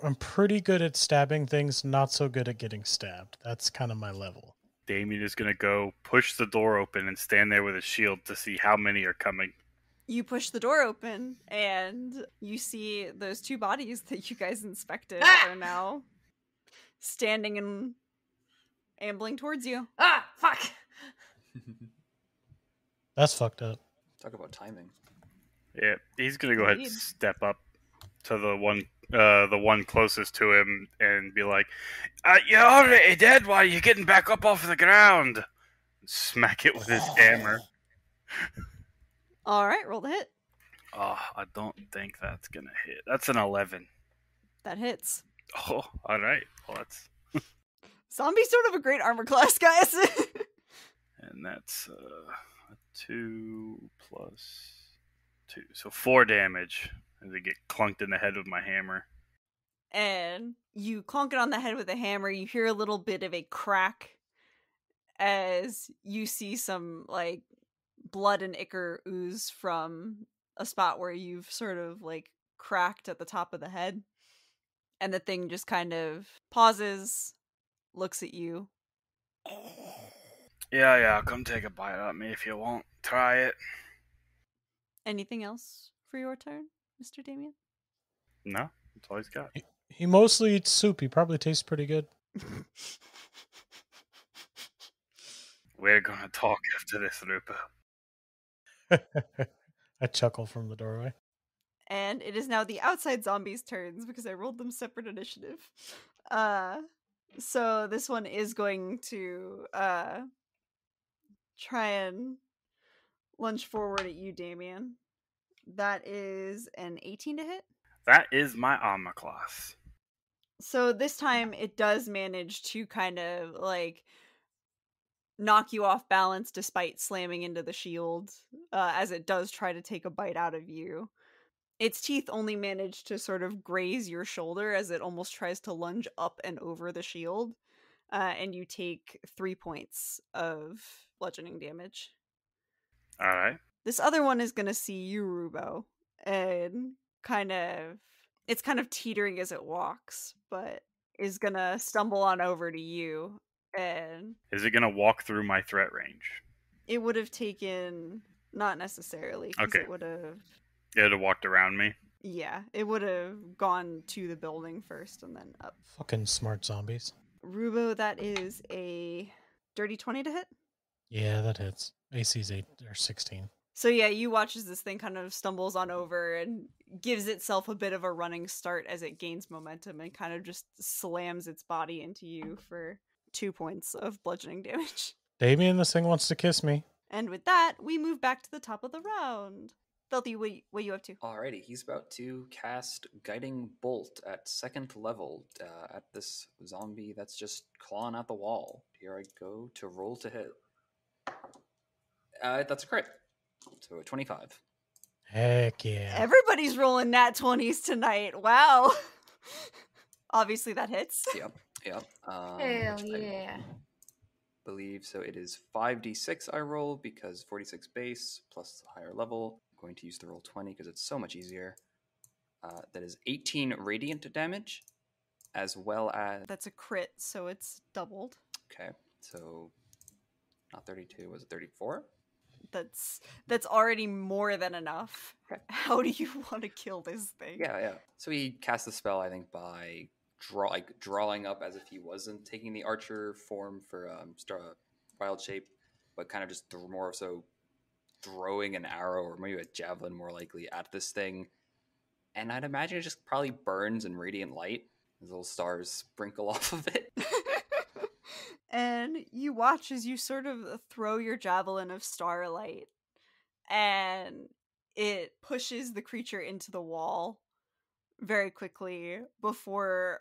Speaker 4: I'm pretty good at stabbing things, not so good at getting stabbed. That's kind of my level.
Speaker 3: Damien is going to go push the door open and stand there with a shield to see how many are coming.
Speaker 1: You push the door open, and you see those two bodies that you guys inspected are now standing and ambling towards you.
Speaker 5: Ah, fuck.
Speaker 4: That's fucked up.
Speaker 2: Talk about timing.
Speaker 3: Yeah, he's going to go ahead and
Speaker 1: Indeed.
Speaker 3: step up to the one closest to him and be like, "You're already dead. Why are you getting back up off the ground?" Smack it with his hammer.
Speaker 1: All right, roll the hit.
Speaker 3: Oh, I don't think that's going to hit. That's an 11.
Speaker 1: That hits.
Speaker 3: Oh, all right. Well, that's...
Speaker 1: Zombies don't have a great armor class, guys.
Speaker 3: And that's 2 plus 2. So 4 damage as I get clunked in the head with my hammer.
Speaker 1: And you clonk it on the head with a hammer. You hear a little bit of a crack as you see some like blood and ichor ooze from a spot where you've sort of like cracked at the top of the head. And the thing just kind of pauses, looks at you.
Speaker 3: Yeah, come take a bite at me if you want. Try it.
Speaker 1: Anything else for your turn, Mr. Damien?
Speaker 3: No, that's all he's got.
Speaker 4: He mostly eats soup. He probably tastes pretty good.
Speaker 3: We're gonna talk after this, Rupa.
Speaker 4: I chuckle from the doorway.
Speaker 1: And it is now the outside zombies' turns because I rolled them separate initiative. So this one is going to try and lunge forward at you, Damien. That is an 18 to hit.
Speaker 3: That is my armor class.
Speaker 1: So this time it does manage to kind of like knock you off balance despite slamming into the shield, as it does try to take a bite out of you. Its teeth only manage to sort of graze your shoulder as it almost tries to lunge up and over the shield, and you take 3 points of bludgeoning damage.
Speaker 3: All right.
Speaker 1: This other one is going to see you, Rubo, and it's kind of teetering as it walks, but is going to stumble on over to you, and
Speaker 3: Is it gonna walk through my threat range?
Speaker 1: it would have taken, not necessarily, because
Speaker 3: Okay.
Speaker 1: it would have,
Speaker 3: It have walked around me.
Speaker 1: yeah, it would have gone to the building first and then up.
Speaker 4: Fucking smart zombies.
Speaker 1: Rubo, that is a dirty 20 to hit.
Speaker 4: Yeah, that hits. AC's 8 or 16.
Speaker 1: So yeah, you watch as this thing kind of stumbles on over and gives itself a bit of a running start as it gains momentum and kind of just slams its body into you for 2 points of bludgeoning damage.
Speaker 4: Damien, this thing wants to kiss me.
Speaker 1: And with that, we move back to the top of the round. Filthy, what you up to?
Speaker 2: Alrighty, he's about to cast Guiding Bolt at 2nd level at this zombie that's just clawing at the wall. Here I go to roll to hit. That's a crit. So a 25.
Speaker 4: Heck yeah.
Speaker 1: Everybody's rolling nat 20s tonight. Wow. Obviously that hits.
Speaker 2: Yep.
Speaker 5: Hell
Speaker 2: Which I
Speaker 5: yeah.
Speaker 2: believe so. It is 5d6 I roll because 46 base plus the higher level. I'm going to use the roll 20 because it's so much easier. That is 18 radiant damage, as well as.
Speaker 1: That's a crit, so it's doubled.
Speaker 2: Okay, so not 32. Was it 34?
Speaker 1: That's already more than enough.
Speaker 2: Okay.
Speaker 1: How do you want to kill this thing?
Speaker 2: Yeah. So he cast the spell, I think, by drawing up as if he wasn't taking the archer form for wild shape, but kind of just more so throwing an arrow or maybe a javelin more likely at this thing. And I'd imagine it just probably burns in radiant light. These little stars sprinkle off of it.
Speaker 1: And you watch as you sort of throw your javelin of starlight, and it pushes the creature into the wall very quickly before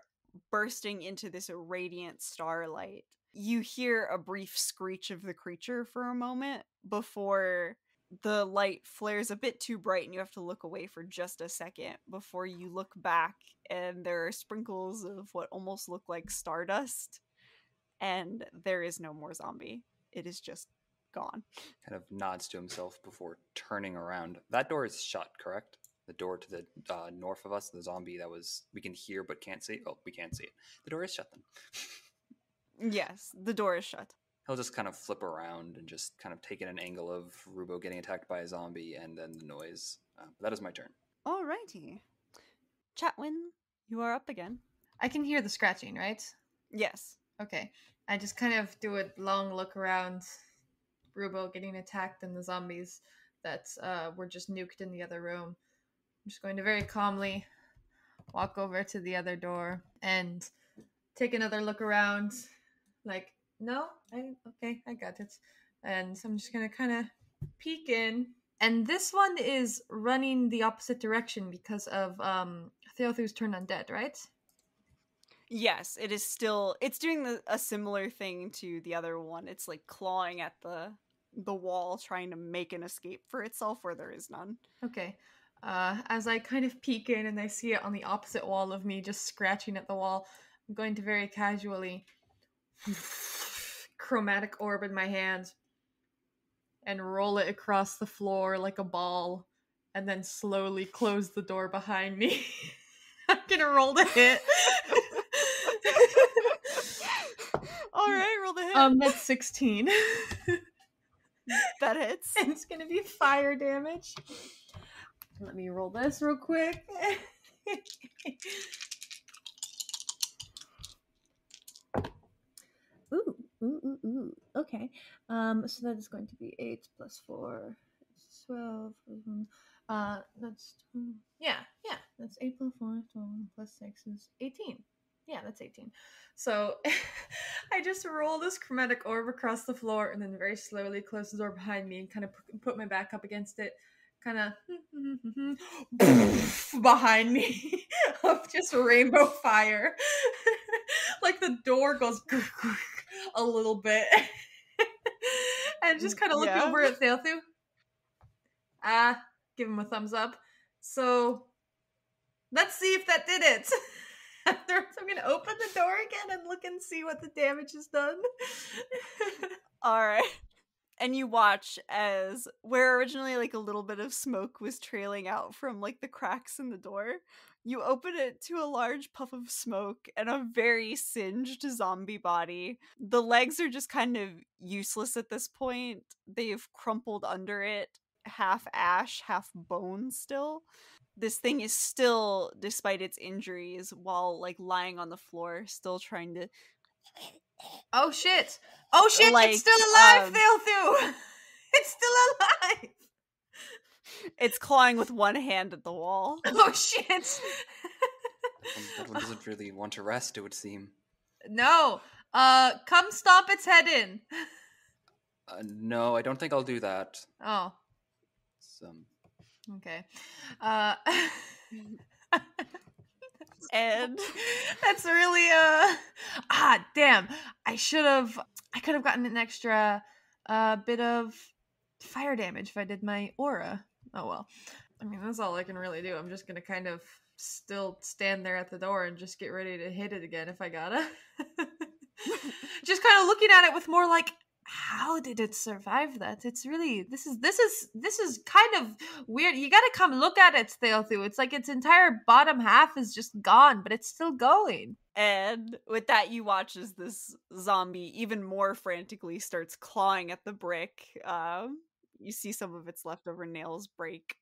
Speaker 1: bursting into this radiant starlight. You hear a brief screech of the creature for a moment before the light flares a bit too bright and you have to look away for just a second before you look back and there are sprinkles of what almost look like stardust, and there is no more zombie. It is just gone.
Speaker 2: Kind of nods to himself before turning around. That door is shut, correct? The door to the north of us, the zombie that we can hear but can't see. Oh, we can't see it. The door is shut then.
Speaker 1: Yes, the door is shut.
Speaker 2: He'll just kind of flip around and just kind of take in an angle of Rubo getting attacked by a zombie and then the noise. That is my turn.
Speaker 1: Alrighty. Chatwin, you are up again.
Speaker 5: I can hear the scratching, right?
Speaker 1: Yes.
Speaker 5: Okay. I just kind of do a long look around Rubo getting attacked and the zombies that were just nuked in the other room. I'm just going to very calmly walk over to the other door and take another look around. Like, no? I got it. And so I'm just going to kind of peek in. And this one is running the opposite direction because of Theothu's turn undead, right?
Speaker 1: Yes, it is still. It's doing a similar thing to the other one. It's like clawing at the wall, trying to make an escape for itself where there is none.
Speaker 5: Okay. As I kind of peek in and I see it on the opposite wall of me, just scratching at the wall, I'm going to very casually chromatic orb in my hand and roll it across the floor like a ball, and then slowly close the door behind me. I'm gonna roll the hit.
Speaker 1: Alright, roll the hit.
Speaker 5: That's 16.
Speaker 1: That hits.
Speaker 5: And it's gonna be fire damage. Let me roll this real quick. Ooh. Okay. So that is going to be 8 plus 4 is 12. That's that's 8 plus 4, 12 plus 6 is 18. Yeah, that's 18. So I just roll this chromatic orb across the floor and then very slowly close the door behind me and kind of put my back up against it. Kind of behind me of just rainbow fire. Like the door goes a little bit. And just kind of look over at Theothu. Give him a thumbs up. So let's see if that did it. Afterwards, I'm going to open the door again and look and see what the damage is done.
Speaker 1: Alright. And you watch as where originally like a little bit of smoke was trailing out from like the cracks in the door, you open it to a large puff of smoke and a very singed zombie body. The legs are just kind of useless at this point. They've crumpled under it, half ash, half bone still. This thing is still, despite its injuries, while like lying on the floor, still trying to...
Speaker 5: Oh shit! Like, it's still alive, Theothu! It's still alive!
Speaker 1: It's clawing with one hand at the wall.
Speaker 5: Oh shit!
Speaker 2: That one doesn't really want to rest, it would seem.
Speaker 5: No! Come stomp its head in!
Speaker 2: No, I don't think I'll do that.
Speaker 5: Oh. Okay.
Speaker 1: And
Speaker 5: that's really damn. I could have gotten an extra bit of fire damage if I did my aura. Oh well. I mean, that's all I can really do. I'm just gonna kind of still stand there at the door and just get ready to hit it again if I gotta. Just kind of looking at it with more like, how did it survive that? It's really this is kind of weird. You gotta come look at it, Theothu. It's like its entire bottom half is just gone, but it's still going.
Speaker 1: And with that, you watch as this zombie even more frantically starts clawing at the brick. You see some of its leftover nails break.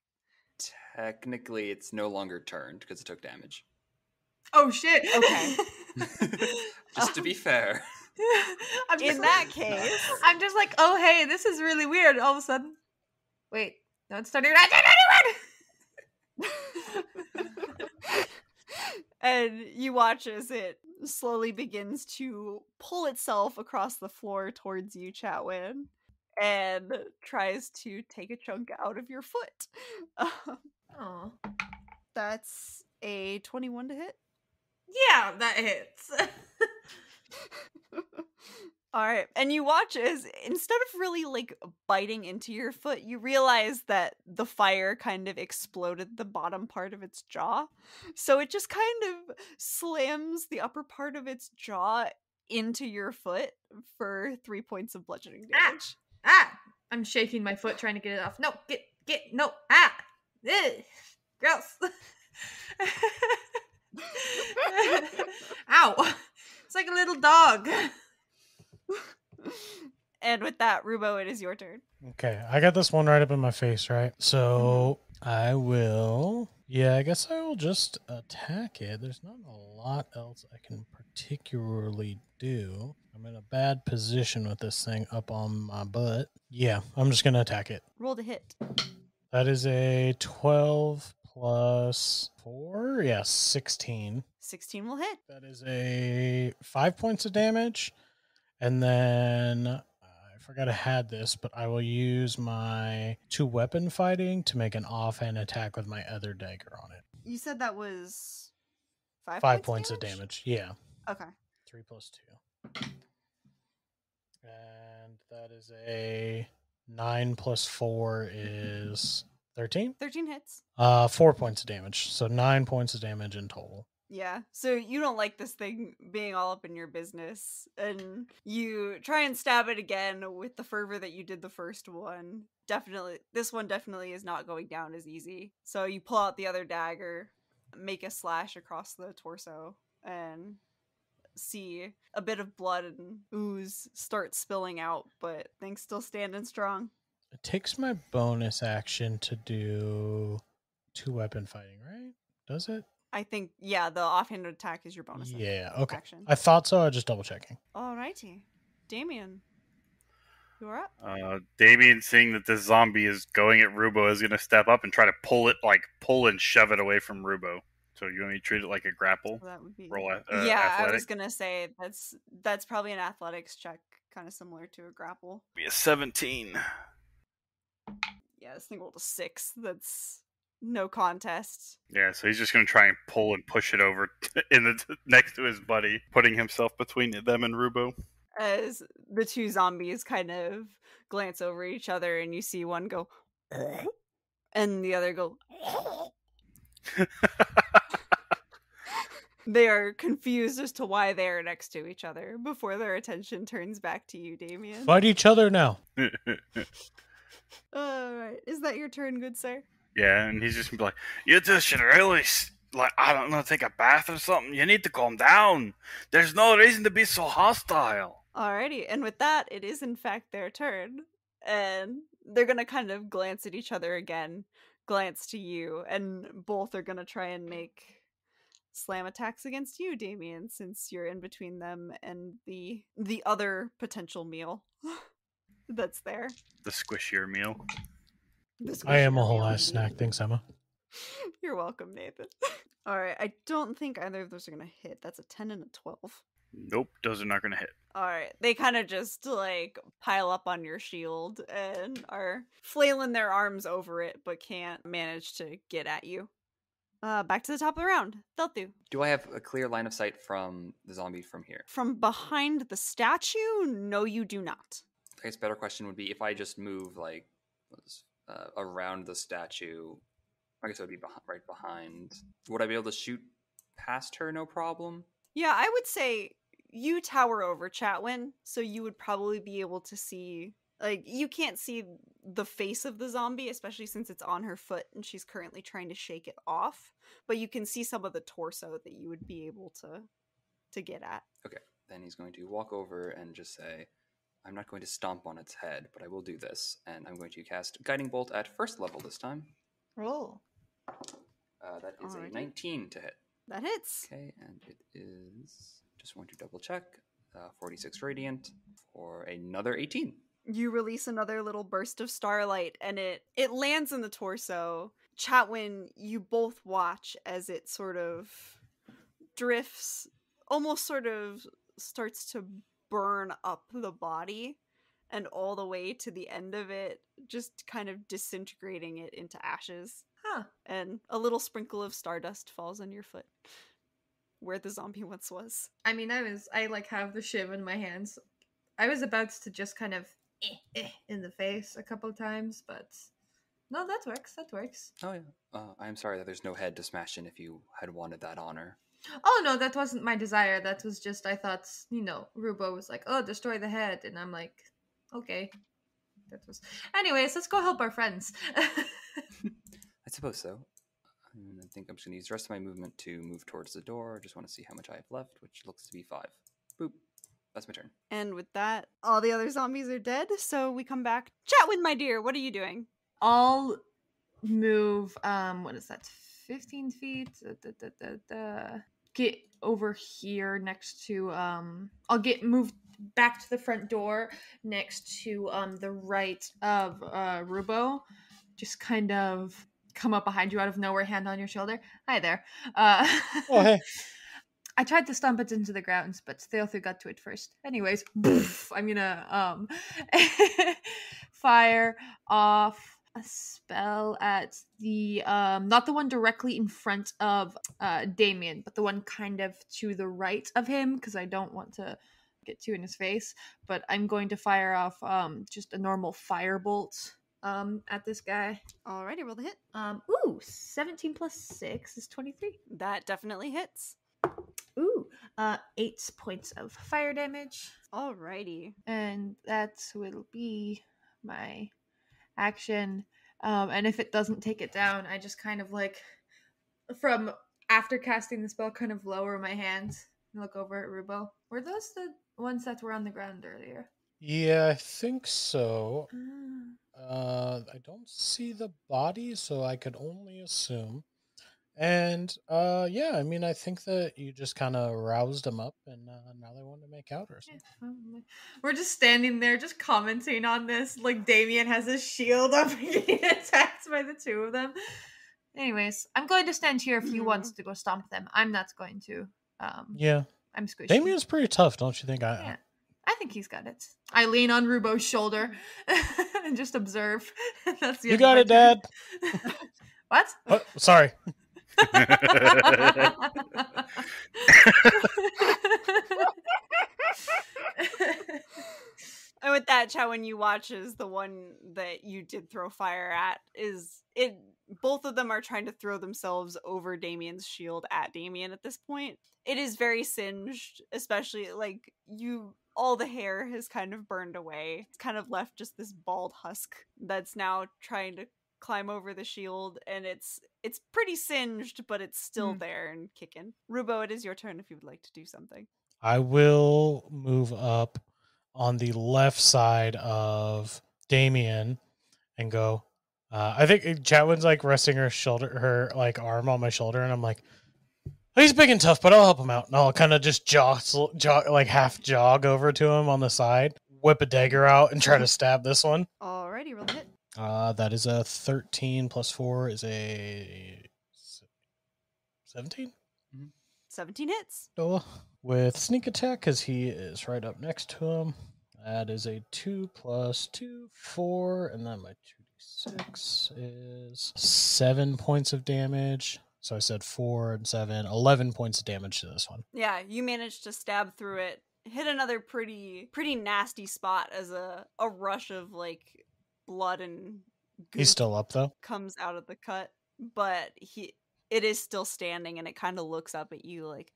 Speaker 2: Technically, it's no longer turned because it took damage.
Speaker 5: Oh shit!
Speaker 1: Okay.
Speaker 2: Just to be fair.
Speaker 1: In that case,
Speaker 5: I'm just like, oh hey, this is really weird. All of a sudden, wait, no, it's starting.
Speaker 1: And you watch as it slowly begins to pull itself across the floor towards you, Chatwin, and tries to take a chunk out of your foot.
Speaker 5: Oh,
Speaker 1: that's a 21 to hit.
Speaker 5: Yeah, that hits.
Speaker 1: Alright, and you watch as instead of really like biting into your foot, you realize that the fire kind of exploded the bottom part of its jaw. So it just kind of slams the upper part of its jaw into your foot for 3 points of bludgeoning damage.
Speaker 5: Ah! I'm shaking my foot trying to get it off. No, no, Ugh, gross. Ow. It's like a little dog.
Speaker 1: And with that, Rubo, it is your turn.
Speaker 4: Okay, I got this one right up in my face, right? So I will. Yeah, I guess I will just attack it. There's not a lot else I can particularly do. I'm in a bad position with this thing up on my butt. Yeah, I'm just going to attack it.
Speaker 1: Roll to hit.
Speaker 4: That is a 12 plus 4. Yeah, 16.
Speaker 1: 16 will hit.
Speaker 4: That is a 5 points of damage. And then I forgot I had this, but I will use my 2-weapon fighting to make an offhand attack with my other dagger on it.
Speaker 1: You said that was
Speaker 4: 5 points of damage. Yeah.
Speaker 1: Okay.
Speaker 4: 3 plus 2. And that is a 9 plus 4 is 13.
Speaker 1: 13 hits.
Speaker 4: 4 points of damage. So 9 points of damage in total.
Speaker 1: Yeah, so you don't like this thing being all up in your business, and you try and stab it again with the fervor that you did the first one. Definitely, this one definitely is not going down as easy. So you pull out the other dagger, make a slash across the torso, and see a bit of blood and ooze start spilling out, but things still standing strong.
Speaker 4: It takes my bonus action to do 2-weapon fighting, right? Does it?
Speaker 1: I think, yeah, the offhand attack is your bonus
Speaker 4: okay.
Speaker 1: action.
Speaker 4: I thought so. I was just double checking.
Speaker 1: Alrighty. Damien, you're up.
Speaker 3: Damien, seeing that this zombie is going at Rubo, is going to step up and try to pull and shove it away from Rubo. So you want me to treat it like a grapple?
Speaker 1: That would be...
Speaker 3: Roll
Speaker 1: yeah,
Speaker 3: athletic?
Speaker 1: I was going to say that's probably an athletics check, kind of similar to a grapple.
Speaker 3: Be a 17.
Speaker 1: Yeah, this thing rolled a 6. That's no contest.
Speaker 3: Yeah, so he's just going to try and pull and push it over next to his buddy, putting himself between them and Rubo.
Speaker 1: As the two zombies kind of glance over each other, and you see one go, and the other go. They are confused as to why they are next to each other before their attention turns back to you, Damien.
Speaker 4: Fight each other now.
Speaker 1: Alright, is that your turn, good sir?
Speaker 3: Yeah, and he's just gonna be like, you just should really, I don't know, take a bath or something. You need to calm down. There's no reason to be so hostile.
Speaker 1: Alrighty, and with that, it is in fact their turn. And they're gonna kind of glance at each other again, glance to you, and both are gonna try and make slam attacks against you, Damien, since you're in between them and the other potential meal that's there.
Speaker 3: The squishier meal.
Speaker 4: I am a whole ass snack. Thanks, Emma.
Speaker 1: You're welcome, Nathan. Alright, I don't think either of those are gonna hit. That's a 10 and a 12.
Speaker 3: Nope, those are not going to hit.
Speaker 1: Alright, they kind of just, like, pile up on your shield and are flailing their arms over it, but can't manage to get at you. Back to the top of the round. Thelthu.
Speaker 2: Do I have a clear line of sight from the zombie from here?
Speaker 1: From behind the statue, no, you do not.
Speaker 2: I guess a better question would be if I just move, like, around the statue, I guess it would be right behind. Would I be able to shoot past her, no problem?
Speaker 1: Yeah, I would say you tower over Chatwin, so you would probably be able to see, like, you can't see the face of the zombie, especially since it's on her foot and she's currently trying to shake it off, but you can see some of the torso that you would be able to get at.
Speaker 2: Okay, then he's going to walk over and just say, I'm not going to stomp on its head, but I will do this, and I'm going to cast Guiding Bolt at first level this time.
Speaker 1: Roll.
Speaker 2: That is
Speaker 1: Alrighty.
Speaker 2: a 19 to hit.
Speaker 1: That hits.
Speaker 2: Okay, and it is, just want to double check, 46 radiant for another 18.
Speaker 1: You release another little burst of starlight, and it lands in the torso. Chatwin, you both watch as it sort of drifts, almost sort of starts to burn up the body, and all the way to the end of it, just kind of disintegrating it into ashes.
Speaker 5: Huh.
Speaker 1: And a little sprinkle of stardust falls on your foot, where the zombie once was.
Speaker 5: I mean, I like have the shiv in my hands. I was about to just kind of in the face a couple times, but no, that works.
Speaker 2: Oh yeah. I'm sorry that there's no head to smash in if you had wanted that honor.
Speaker 5: Oh no, that wasn't my desire. That was just, I thought, Rubo was like, oh, destroy the head, and I'm like, okay. that was. Anyways, let's go help our friends.
Speaker 2: I suppose so. And I think I'm just going to use the rest of my movement to move towards the door. I just want to see how much I have left, which looks to be 5. Boop. That's my turn.
Speaker 1: And with that, all the other zombies are dead, so we come back. Chatwin, my dear, what are you doing?
Speaker 5: I'll move, what is that, 15 feet? Get over here next to, I'll get moved back to the front door next to the right of Rubo. Just kind of come up behind you out of nowhere, hand on your shoulder. Hi there.
Speaker 4: Oh, hey.
Speaker 5: I tried to stomp it into the ground, but Theothu got to it first. Anyways, I'm gonna fire off a spell at the not the one directly in front of Damien, but the one kind of to the right of him, because I don't want to get too in his face. But I'm going to fire off just a normal firebolt at this guy.
Speaker 1: Alrighty, roll the hit.
Speaker 5: 17 plus 6 is 23.
Speaker 1: That definitely hits.
Speaker 5: 8 points of fire damage.
Speaker 1: Alrighty.
Speaker 5: And that will be my action. And if it doesn't take it down, I just kind of like, from after casting the spell, kind of lower my hands and look over at Rubo. Were those the ones that were on the ground earlier?
Speaker 4: Yeah, I think so. I don't see the body, so I could only assume. And yeah, I mean, I think that you just kind of roused them up, and now they want to make out or something.
Speaker 5: We're just standing there, just commenting on this. Like Damien has his shield up and getting attacked by the two of them. Anyways, I'm going to stand here if he wants to go stomp them. I'm not going to.
Speaker 4: Yeah,
Speaker 5: I'm squishy.
Speaker 4: Damien's pretty tough, don't you think?
Speaker 5: Yeah. I think he's got it. I lean on Rubo's shoulder and just observe. That's the
Speaker 4: you got it, Dad.
Speaker 5: What?
Speaker 4: Oh, sorry.
Speaker 1: And with that, Chatwin, you watch as the one that you did throw fire at both of them are trying to throw themselves over Damien's shield at Damien at this point. It is very singed, especially like all the hair has kind of burned away. It's kind of left just this bald husk that's now trying to climb over the shield, and it's pretty singed, but it's still there and kicking. Rubo, it is your turn if you would like to do something.
Speaker 4: I will move up on the left side of Damien and go. I think Chatwin's like resting her like arm on my shoulder, and I'm like, he's big and tough, but I'll help him out. And I'll kind of just like half jog over to him on the side, whip a dagger out, and try to stab this one.
Speaker 1: Alrighty, roll the hit.
Speaker 4: That is a 13 plus 4 is a 17.
Speaker 1: 17 hits.
Speaker 4: So with sneak attack, because he is right up next to him. That is a 2 plus 2, 4, and then my 2d6 is 7 points of damage. So I said 4 and 7, 11 points of damage to this one.
Speaker 1: Yeah, you managed to stab through it, hit another pretty nasty spot as a rush of like blood and goop
Speaker 4: He's still up though.
Speaker 1: Comes out of the cut, but it is still standing, and it kind of looks up at you like.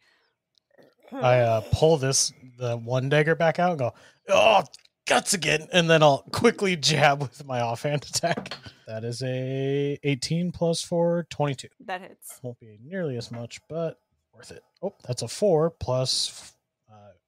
Speaker 4: I pull the one dagger back out and go, oh, guts again, and then I'll quickly jab with my offhand attack. That is a 18 plus 4, 22.
Speaker 1: That hits.
Speaker 4: Won't be nearly as much, but worth it. Oh, that's a 4 plus.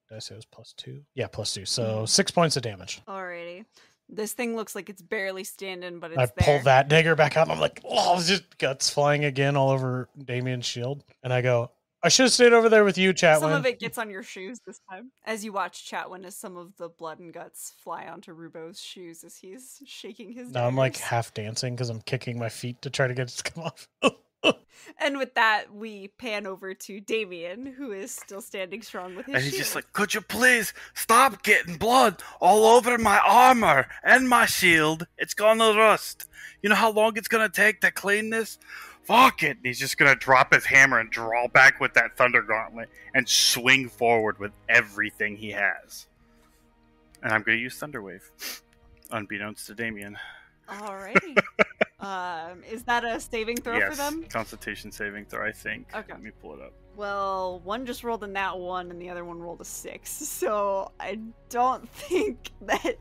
Speaker 4: Did I say it was plus 2? Yeah, plus 2. So 6 points of damage.
Speaker 1: Alrighty. This thing looks like it's barely standing, but it's
Speaker 4: I
Speaker 1: there.
Speaker 4: pull that dagger back out, and I'm like, oh, just guts flying again all over Damien's shield. And I go, I should have stayed over there with you, Chatwin.
Speaker 1: Some of it gets on your shoes this time. As you watch Chatwin as some of the blood and guts fly onto Rubo's shoes as he's shaking his
Speaker 4: Now I'm like
Speaker 1: daggers.
Speaker 4: half dancing because I'm kicking my feet to try to get it to come off.
Speaker 1: And with that, we pan over to Damien, who is still standing strong with his
Speaker 3: And he's
Speaker 1: shield.
Speaker 3: just like, could you please stop getting blood all over my armor and my shield? It's gonna rust. You know how long it's gonna take to clean this? Fuck it. And he's just gonna drop his hammer and draw back with that thunder gauntlet and swing forward with everything he has. And I'm gonna use Thunderwave, unbeknownst to Damien.
Speaker 1: Alrighty. Is that a saving throw for them?
Speaker 3: Constitution saving throw, I think.
Speaker 1: Okay.
Speaker 3: Let me pull it up.
Speaker 1: Well, one just rolled a nat 1 and the other one rolled a 6. So I don't think that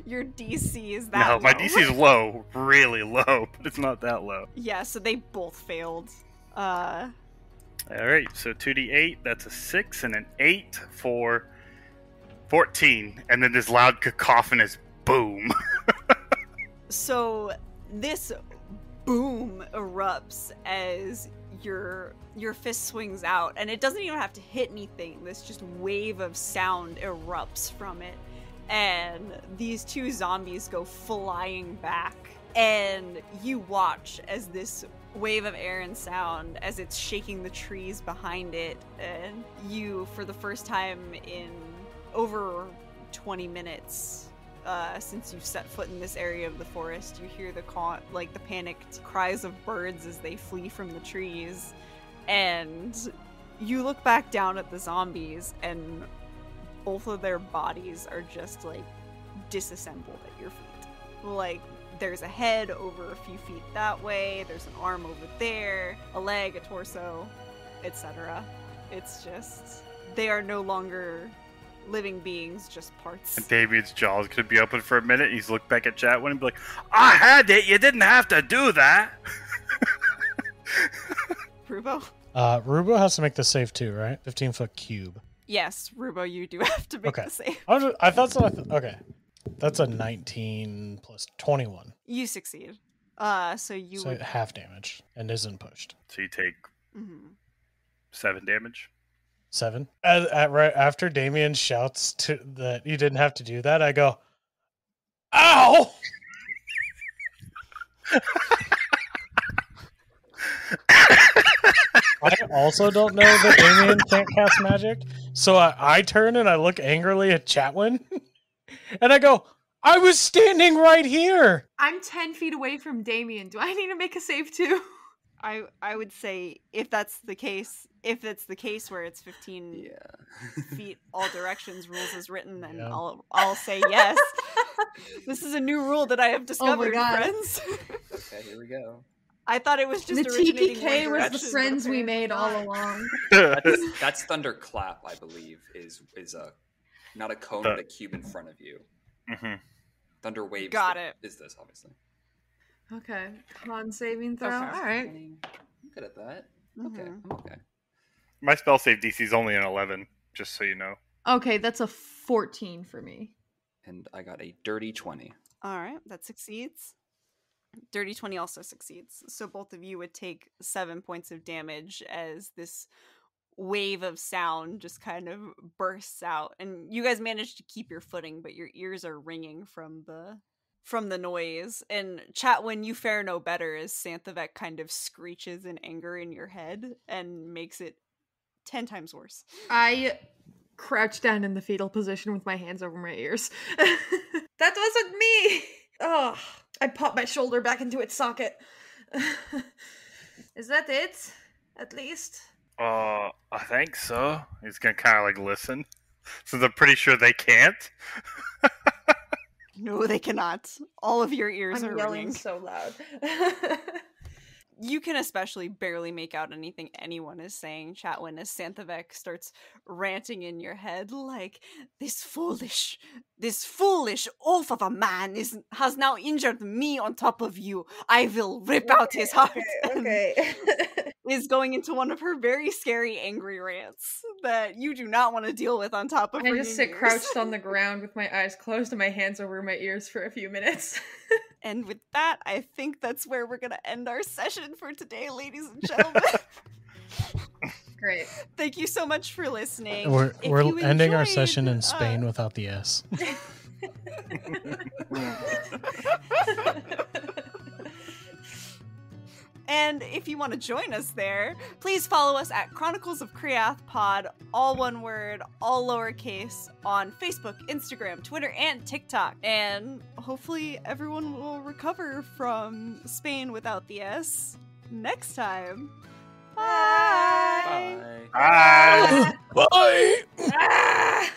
Speaker 1: your DC is that
Speaker 3: No,
Speaker 1: low.
Speaker 3: my DC is low, really low, but it's not that low.
Speaker 1: Yeah, so they both failed.
Speaker 3: All right, so 2d8, that's a 6 and an 8 for 14, and then this loud cacophonous boom.
Speaker 1: So this boom erupts as your fist swings out, and it doesn't even have to hit anything. This just wave of sound erupts from it, and these two zombies go flying back, and you watch as this wave of air and sound, as it's shaking the trees behind it, and you, for the first time in over 20 minutes since you've set foot in this area of the forest, you hear the panicked cries of birds as they flee from the trees, and you look back down at the zombies, and both of their bodies are just like disassembled at your feet. Like, there's a head over a few feet that way, there's an arm over there, a leg, a torso, etc. It's just, they are no longer living beings, just parts.
Speaker 3: And David's jaws could be open for a minute, and he's looked back at Chatwin and be like, I had it, you didn't have to do that!
Speaker 1: Rubo?
Speaker 4: Rubo has to make the save too, right? 15-foot cube.
Speaker 1: Yes, Rubo, you do have to make
Speaker 4: Okay.
Speaker 1: the save.
Speaker 4: I thought so. Okay. That's a 19 plus 21.
Speaker 1: You succeed. So you
Speaker 4: So
Speaker 1: would...
Speaker 4: half damage and isn't pushed.
Speaker 3: So you take
Speaker 1: Mhm.
Speaker 3: 7 damage.
Speaker 4: 7. Right after Damien shouts that you didn't have to do that, I go, ow! I also don't know that Damien can't cast magic, so I turn and I look angrily at Chatwin, and I go, I was standing right here!
Speaker 5: I'm 10 feet away from Damien. Do I need to make a save too?
Speaker 1: I would say if that's the case where it's 15
Speaker 2: Yeah.
Speaker 1: feet all directions rules is written, then
Speaker 4: Yeah.
Speaker 1: I'll say yes. This is a new rule that I have discovered,
Speaker 5: God.
Speaker 1: friends.
Speaker 2: Okay, here we go.
Speaker 1: I thought it was just
Speaker 5: The
Speaker 1: originating
Speaker 5: TPK
Speaker 1: one
Speaker 5: was
Speaker 1: direction,
Speaker 5: the
Speaker 1: but
Speaker 5: friends we
Speaker 1: apparently
Speaker 5: made
Speaker 1: not.
Speaker 5: all along.
Speaker 2: That's thunderclap, I believe, is a not a cone, but a cube in front of you.
Speaker 3: Mm-hmm.
Speaker 2: Thunder waves.
Speaker 1: Got it.
Speaker 2: Is this obviously?
Speaker 5: Okay. Con saving throw.
Speaker 1: Okay.
Speaker 5: All right.
Speaker 2: I'm good at that. Okay,
Speaker 1: Mhm.
Speaker 2: I'm okay.
Speaker 3: My spell save DC is only an 11, just so you know.
Speaker 5: Okay, that's a 14 for me.
Speaker 2: And I got a dirty 20.
Speaker 1: All right, that succeeds. Dirty 20 also succeeds. So both of you would take 7 points of damage as this wave of sound just kind of bursts out, and you guys manage to keep your footing, but your ears are ringing from the noise. And Chatwin, you fare no better as Santhavek kind of screeches in anger in your head and makes it 10 times worse.
Speaker 5: I crouch down in the fetal position with my hands over my ears. That wasn't me! Oh, I pop my shoulder back into its socket. Is that it? At least?
Speaker 3: I think so. He's gonna kind of like listen. So they're pretty sure they can't.
Speaker 1: No, they cannot. All of your ears
Speaker 5: I'm
Speaker 1: are
Speaker 5: yelling
Speaker 1: ringing.
Speaker 5: so loud.
Speaker 1: You can especially barely make out anything anyone is saying, Chatwin, as Santhavek starts ranting in your head like, this foolish oaf of a man has now injured me on top of you. I will rip out his heart.
Speaker 5: Okay.
Speaker 1: Is going into one of her very scary, angry rants that you do not want to deal with on top of
Speaker 5: I
Speaker 1: her
Speaker 5: just sit
Speaker 1: ears.
Speaker 5: crouched on the ground with my eyes closed and my hands over my ears for a few minutes.
Speaker 1: And with that, I think that's where we're going to end our session for today, ladies and gentlemen.
Speaker 5: Great.
Speaker 1: Thank you so much for listening.
Speaker 4: We're
Speaker 1: If you
Speaker 4: ending our
Speaker 1: enjoyed,
Speaker 4: session in Spain without the S.
Speaker 1: And if you want to join us there, please follow us at Chronicles of Kriath Pod, all one word, all lowercase, on Facebook, Instagram, Twitter, and TikTok. And hopefully everyone will recover from Spain without the S next time. Bye!
Speaker 2: Bye.
Speaker 3: Bye!
Speaker 4: Bye!
Speaker 5: Ah!